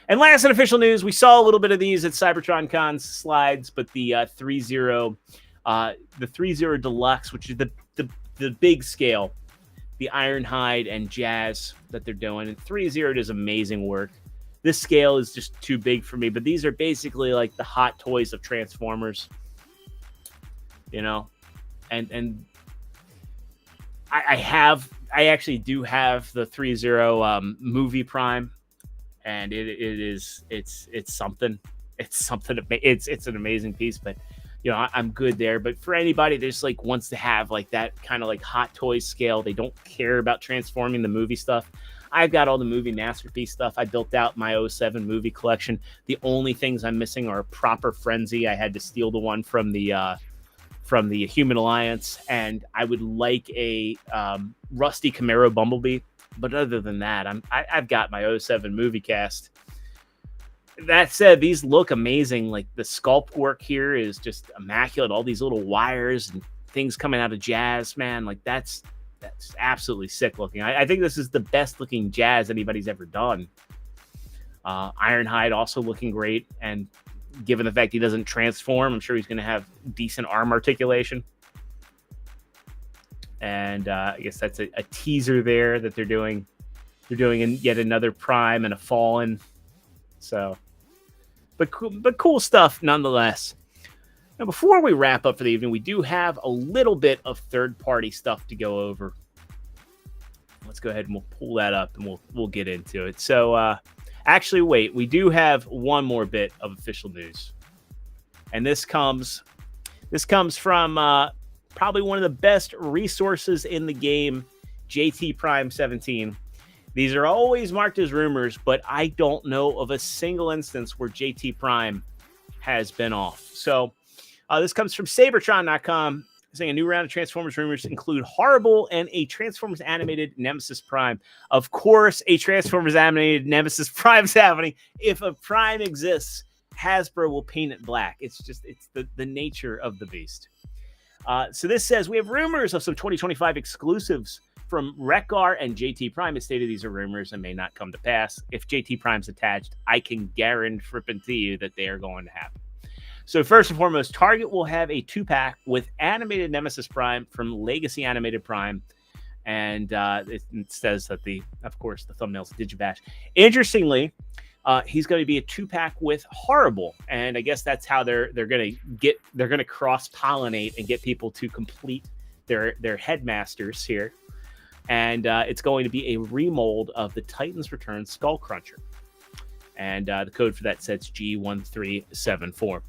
And last in official news, we saw a little bit of these at Cybertron Con slides, but the 3-0 Deluxe, which is the big scale, the Ironhide and Jazz that they're doing. And 3-0 does amazing work. This scale is just too big for me, but these are basically like the Hot Toys of Transformers. And I actually do have the 3-0 movie Prime, and it's something. It's an amazing piece, but I'm good there. But for anybody that just like wants to have like that kind of like Hot Toys scale, they don't care about transforming the movie stuff. I've got all the movie masterpiece stuff. I built out my 07 movie collection. The only things I'm missing are a proper Frenzy. I had to steal the one from the Human Alliance, and I would like a Rusty Camaro Bumblebee. But other than that, I've got my 07 movie cast. That said, these look amazing. Like the sculpt work here is just immaculate. All these little wires and things coming out of Jazz, man. Like that's absolutely sick looking. I think this is the best looking Jazz anybody's ever done. Ironhide also looking great, and given the fact he doesn't transform, I'm sure he's going to have decent arm articulation. And I guess that's a teaser there that they're doing. They're doing yet another Prime and a Fallen. So but cool stuff nonetheless. Now, before we wrap up for the evening, we do have a little bit of third-party stuff to go over. Let's go ahead and we'll pull that up and we'll get into it. So, actually, wait, we do have one more bit of official news, and this comes from probably one of the best resources in the game, JT Prime 17. These are always marked as rumors, but I don't know of a single instance where JT Prime has been off. So this comes from Cybertron.com, saying a new round of Transformers rumors include Horrible and a Transformers animated Nemesis Prime. Of course, a Transformers animated Nemesis Prime is happening. If a Prime exists, Hasbro will paint it black. It's the nature of the beast. So this says we have rumors of some 2025 exclusives from Rekgar and JT Prime. Has stated these are rumors and may not come to pass. If JT Prime's attached, I can guarantee you that they are going to happen. So first and foremost, Target will have a 2-pack with animated Nemesis Prime from Legacy Animated Prime. And it says that of course, the thumbnail's Digibash. Interestingly, he's going to be a 2-pack with Horrible. And I guess that's how they're going to cross-pollinate and get people to complete their headmasters here. And it's going to be a remold of the Titans Return Skullcruncher. And the code for that set's G1374.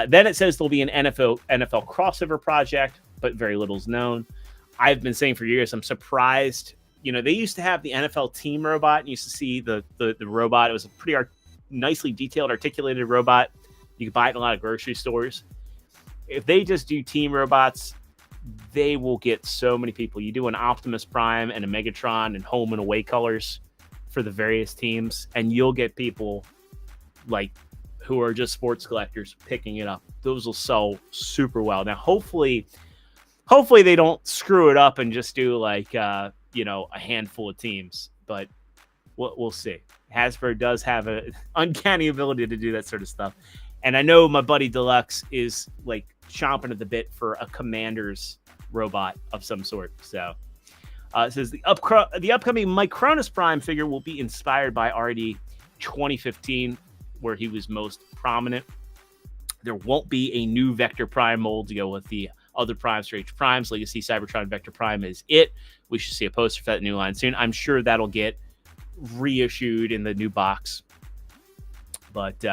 Then it says there'll be an NFL crossover project, but very little's known. I've been saying for years, I'm surprised. You know, they used to have the NFL team robot, and you used to see the robot. It was a pretty nicely detailed, articulated robot. You could buy it in a lot of grocery stores. If they just do team robots, they will get so many people. You do an Optimus Prime and a Megatron and home and away colors for the various teams, and you'll get people like who are just sports collectors picking it up. Those will sell super well. Now, hopefully they don't screw it up and just do like a handful of teams, but we'll see. Hasbro does have an uncanny ability to do that sort of stuff, and I know my buddy Deluxe is like chomping at the bit for a Commander's robot of some sort. So it says the upcoming Micronus Prime figure will be inspired by already 2015, where he was most prominent. There won't be a new Vector Prime mold to go with the other Primes for Age of Primes. Legacy Cybertron Vector Prime is it. We should see a poster for that new line soon. I'm sure that'll get reissued in the new box. But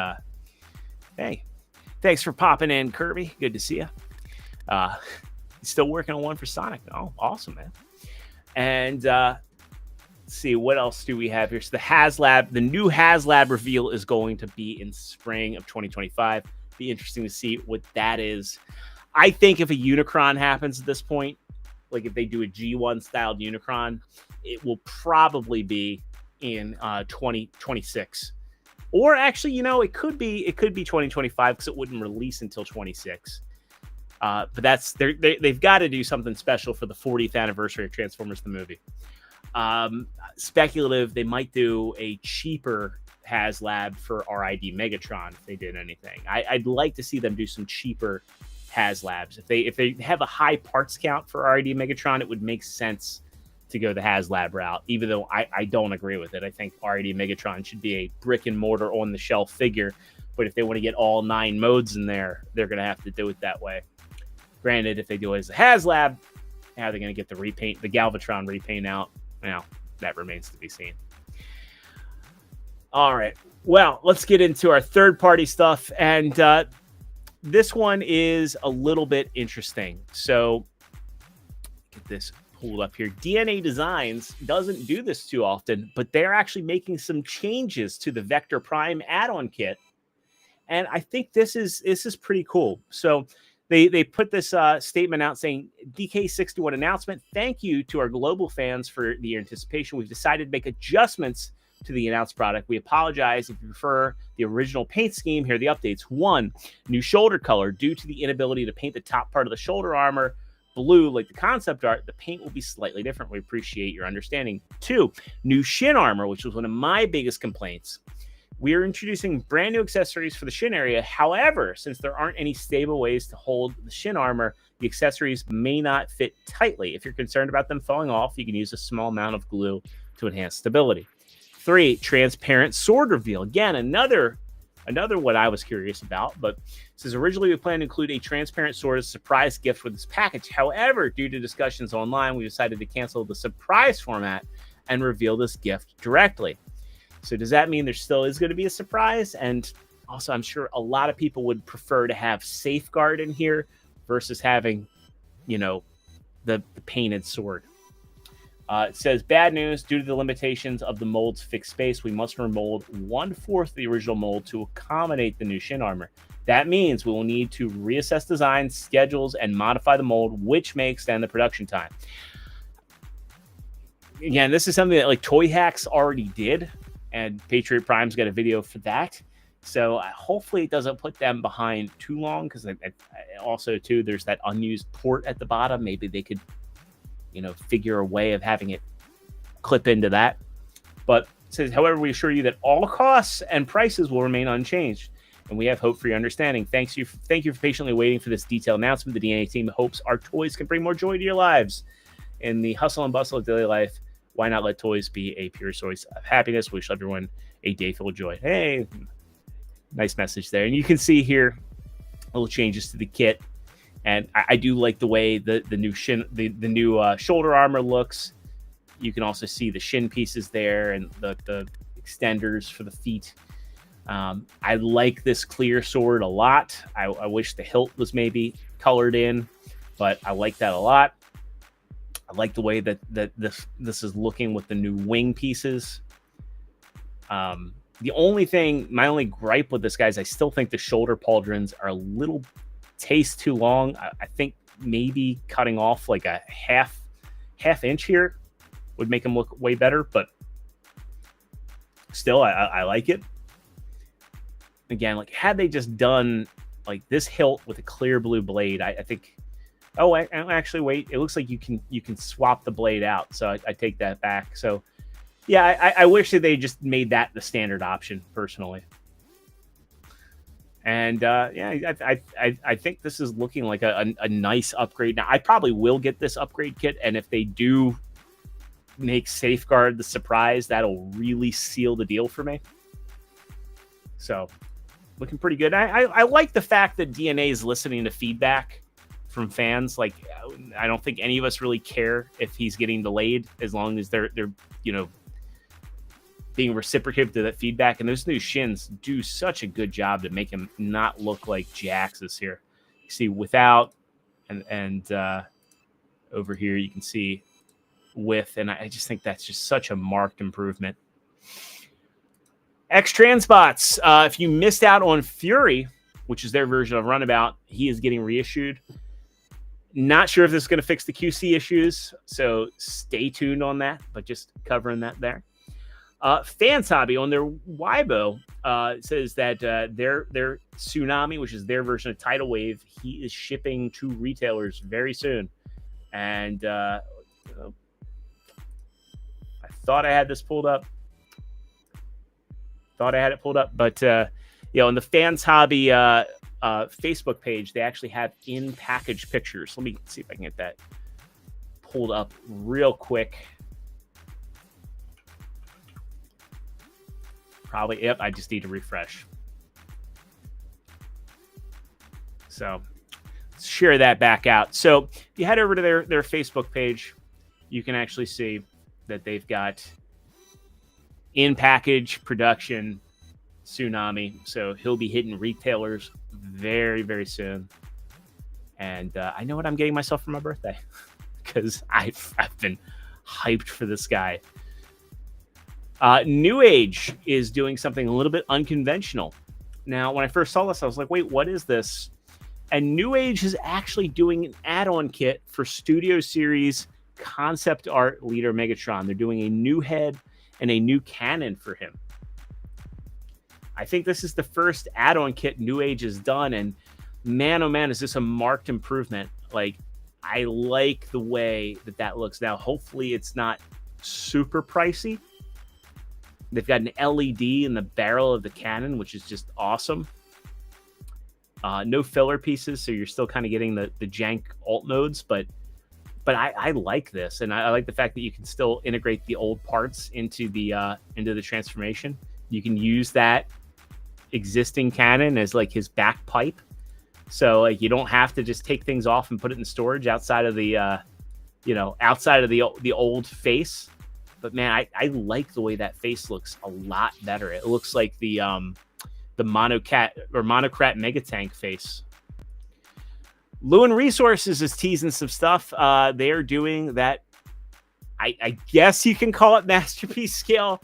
hey, thanks for popping in, Kirby. Good to see you. Still working on one for Sonic. Oh, awesome, man. And let's see, what else do we have here? So the new HasLab reveal is going to be in spring of 2025. Be interesting to see what that is. I think if a Unicron happens at this point, like if they do a G1 styled Unicron, it will probably be in 2026. Or actually, it could be 2025 because it wouldn't release until 26. But they've got to do something special for the 40th anniversary of Transformers the movie. Speculative, they might do a cheaper HasLab for RID Megatron if they did anything. I'd like to see them do some cheaper HasLabs. If they have a high parts count for RID Megatron, it would make sense to go the HasLab route, even though I don't agree with it. I think RID Megatron should be a brick and mortar on the shelf figure, but if they want to get all 9 modes in there, they're going to have to do it that way. Granted, if they do it as a HasLab, how are they going to get the Galvatron repaint out? Now, that remains to be seen. All right. Well, let's get into our third-party stuff. And this one is a little bit interesting. So, get this pulled up here. DNA Designs doesn't do this too often, but they're actually making some changes to the Vector Prime add-on kit. And I think this is pretty cool. So, They put this statement out saying, DK61 announcement, thank you to our global fans for the anticipation. We've decided to make adjustments to the announced product. We apologize if you prefer the original paint scheme. Here are the updates. 1, new shoulder color. Due to the inability to paint the top part of the shoulder armor blue like the concept art, the paint will be slightly different. We appreciate your understanding. 2, new shin armor, which was one of my biggest complaints. We are introducing brand new accessories for the shin area. However, since there aren't any stable ways to hold the shin armor, the accessories may not fit tightly. If you're concerned about them falling off, you can use a small amount of glue to enhance stability. 3, transparent sword reveal. Again, another Another one I was curious about, but it says originally we planned to include a transparent sword as a surprise gift with this package. However, due to discussions online, we decided to cancel the surprise format and reveal this gift directly. So does that mean there still is going to be a surprise? And also, I'm sure a lot of people would prefer to have Safeguard in here versus having, the painted sword. It says, bad news, due to the limitations of the mold's fixed space, we must remold 1/4 of the original mold to accommodate the new Shin armor. That means we will need to reassess designs, schedules, and modify the mold, which may extend the production time. Again, this is something that like Toy Hacks already did, and Patriot Prime's got a video for that. So hopefully it doesn't put them behind too long, because also, too, there's that unused port at the bottom. Maybe they could figure a way of having it clip into that. But it says, however, we assure you that all costs and prices will remain unchanged, and we have hope for your understanding. Thank you for patiently waiting for this detailed announcement. The DNA team hopes our toys can bring more joy to your lives. In the hustle and bustle of daily life, why not let toys be a pure source of happiness? Wish everyone a day full of joy. Hey, nice message there. And you can see here little changes to the kit. And I do like the way the new shoulder armor looks. You can also see the shin pieces there and the extenders for the feet. I like this clear sword a lot. I wish the hilt was maybe colored in, but I like that a lot. I like the way that this is looking with the new wing pieces. My only gripe with this, guys, I still think the shoulder pauldrons are a little taste too long. I think maybe cutting off like a half inch here would make them look way better, but still I like it. Again, like had they just done like this hilt with a clear blue blade, I think actually wait, it looks like you can swap the blade out, so I take that back. So yeah, I wish that they just made that the standard option personally. And I think this is looking like a nice upgrade. Now, I probably will get this upgrade kit, and if they do make Safeguard the surprise, that'll really seal the deal for me. So, looking pretty good. I like the fact that DNA is listening to feedback from fans. Like, I don't think any of us really care if he's getting delayed, as long as they're being reciprocative to that feedback. And those new shins do such a good job to make him not look like Jax's here. You see without and over here you can see with, and I just think that's just such a marked improvement. X-Transbots, if you missed out on Fury, which is their version of Runabout, he is getting reissued. Not sure if this is going to fix the QC issues, so stay tuned on that, but just covering that there. Fans Hobby on their Weibo says that their Tsunami, which is their version of Tidal Wave, he is shipping to retailers very soon. And I thought I had this pulled up. But on the Fans Hobby Facebook page, they actually have in-package pictures. Let me see if I can get that pulled up real quick. Probably, yep, I just need to refresh. So let's share that back out. So if you head over to their Facebook page, you can actually see that they've got in-package production Tsunami. So he'll be hitting retailers very, very soon. And I know what I'm getting myself for my birthday, because I've been hyped for this guy. New Age is doing something a little bit unconventional. Now, when I first saw this, I was like, wait, what is this? And New Age is actually doing an add-on kit for Studio Series Concept Art Leader Megatron. They're doing a new head and a new cannon for him. I think this is the first add-on kit New Age has done, and man, oh man, is this a marked improvement. Like, I like the way that looks. Now, hopefully it's not super pricey. They've got an LED in the barrel of the cannon, which is just awesome. No filler pieces, so you're still kind of getting the jank alt nodes, but I like this, and I like the fact that you can still integrate the old parts into the transformation. You can use that existing cannon as like his back pipe. So like you don't have to just take things off and put it in storage outside of the outside of the old face. But man, I like the way that face looks a lot better. It looks like the monocrat Megatank face. Lewin Resources is teasing some stuff. They are doing that. I guess you can call it masterpiece scale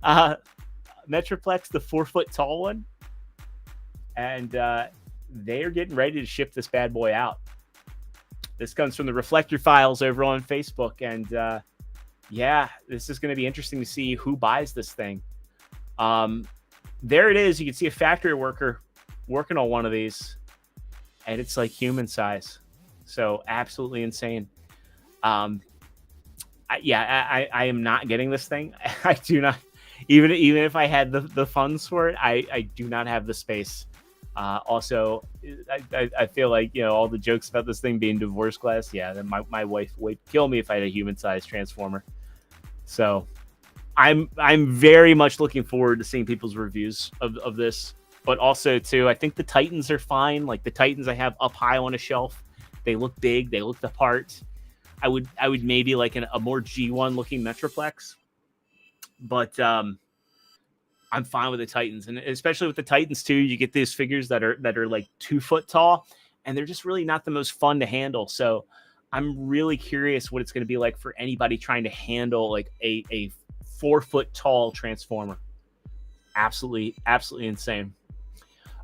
Metroplex, the 4-foot tall one, and they are getting ready to ship this bad boy out. This comes from the Reflector Files over on Facebook, and yeah, this is going to be interesting to see who buys this thing. There it is. You can see a factory worker working on one of these, and it's like human size. So absolutely insane. I am not getting this thing. I do not, even if I had the funds for it, I do not have the space. Also, I feel like, all the jokes about this thing being divorce glass. Yeah, then my wife would kill me if I had a human-sized transformer. So I'm very much looking forward to seeing people's reviews of this. But also, too, I think the Titans are fine. Like the Titans I have up high on a shelf. They look big. They look the part. I would maybe like a more G1 looking Metroplex. But I'm fine with the Titans, and especially with the Titans too, you get these figures that are like 2 foot tall, and they're just really not the most fun to handle. So I'm really curious what it's going to be like for anybody trying to handle like a 4 foot tall transformer. Absolutely insane.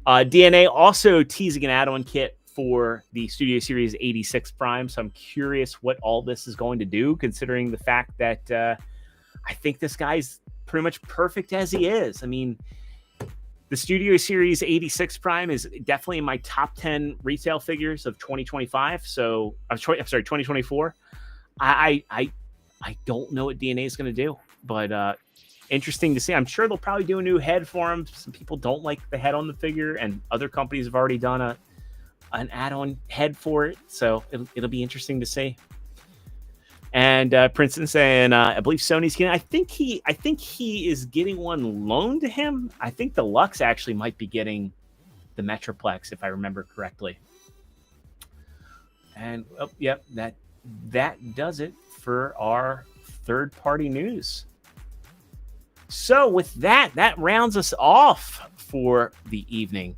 DNA also teasing an add-on kit for the Studio Series 86 Prime. So I'm curious what all this is going to do, considering the fact that I think this guy's pretty much perfect as he is. I mean, the Studio Series 86 Prime is definitely in my top 10 retail figures of 2025. So I'm sorry, 2024. I don't know what DNA is going to do, but interesting to see. I'm sure they'll probably do a new head for him. Some people don't like the head on the figure, and other companies have already done an add-on head for it. So it'll be interesting to see. And Princeton saying, I believe Sony's getting. I think he is getting one loaned to him. I think the Lux actually might be getting the Metroplex, if I remember correctly. And yep, that does it for our third-party news. So with that rounds us off for the evening.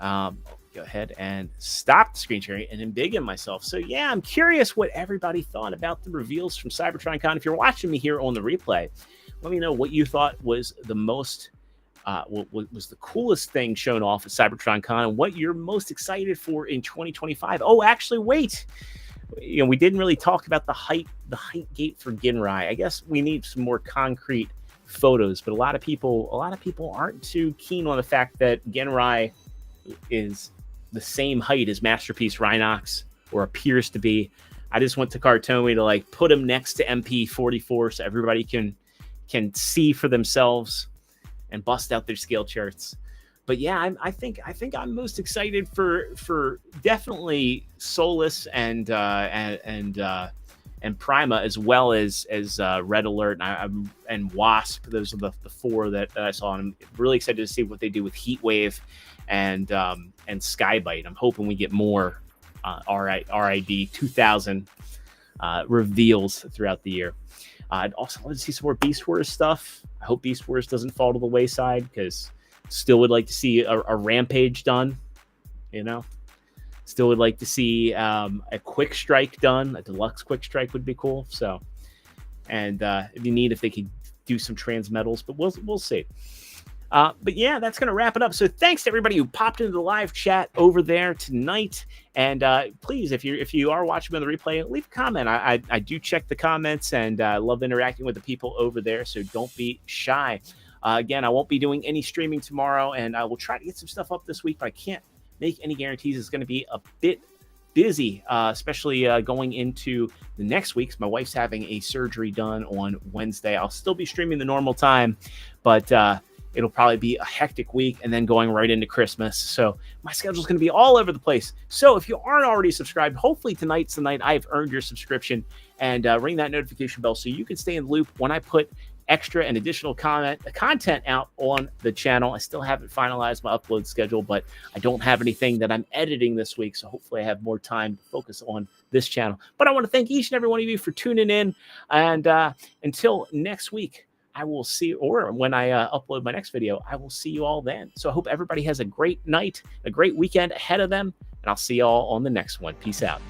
Go ahead and stop the screen sharing and embiggen myself. So yeah, I'm curious what everybody thought about the reveals from Cybertron Con. If you're watching me here on the replay, let me know what you thought was the most, what was the coolest thing shown off at Cybertron Con, and what you're most excited for in 2025. Oh, actually, wait. We didn't really talk about the height gate for Ginrai. I guess we need some more concrete photos, but a lot of people aren't too keen on the fact that Ginrai is the same height as Masterpiece Rhinox, or appears to be. I just went to Cartomy to like put him next to MP44 so everybody can see for themselves and bust out their scale charts. But yeah, I think I'm most excited for definitely Solus and Prima, as well as Red Alert and Wasp. Those are the four that I saw, and I'm really excited to see what they do with Heatwave and Skybite. I'm hoping we get more RID 2000 reveals throughout the year. I'd also love to see some more Beast Wars stuff. I hope Beast Wars doesn't fall to the wayside, because still would like to see a Rampage done. Still would like to see a Quick Strike done. A deluxe Quick Strike would be cool. So, and it'd be neat if they could do some Transmetals, but we'll see. But yeah, that's going to wrap it up. So thanks to everybody who popped into the live chat over there tonight. And please, if you are watching on the replay, leave a comment. I do check the comments, and I love interacting with the people over there. So don't be shy. Again, I won't be doing any streaming tomorrow, and I will try to get some stuff up this week, but I can't make any guarantees. It's going to be a bit busy, especially going into the next week. My wife's having a surgery done on Wednesday. I'll still be streaming the normal time, but it'll probably be a hectic week, and then going right into Christmas. So my schedule is going to be all over the place. So if you aren't already subscribed, hopefully tonight's the night I've earned your subscription, and ring that notification bell so you can stay in the loop when I put extra and additional content out on the channel. I still haven't finalized my upload schedule, but I don't have anything that I'm editing this week, so hopefully I have more time to focus on this channel. But I want to thank each and every one of you for tuning in, and until next week, I will see, or when I upload my next video, I will see you all then. So I hope everybody has a great night, a great weekend ahead of them, and I'll see you all on the next one. Peace out.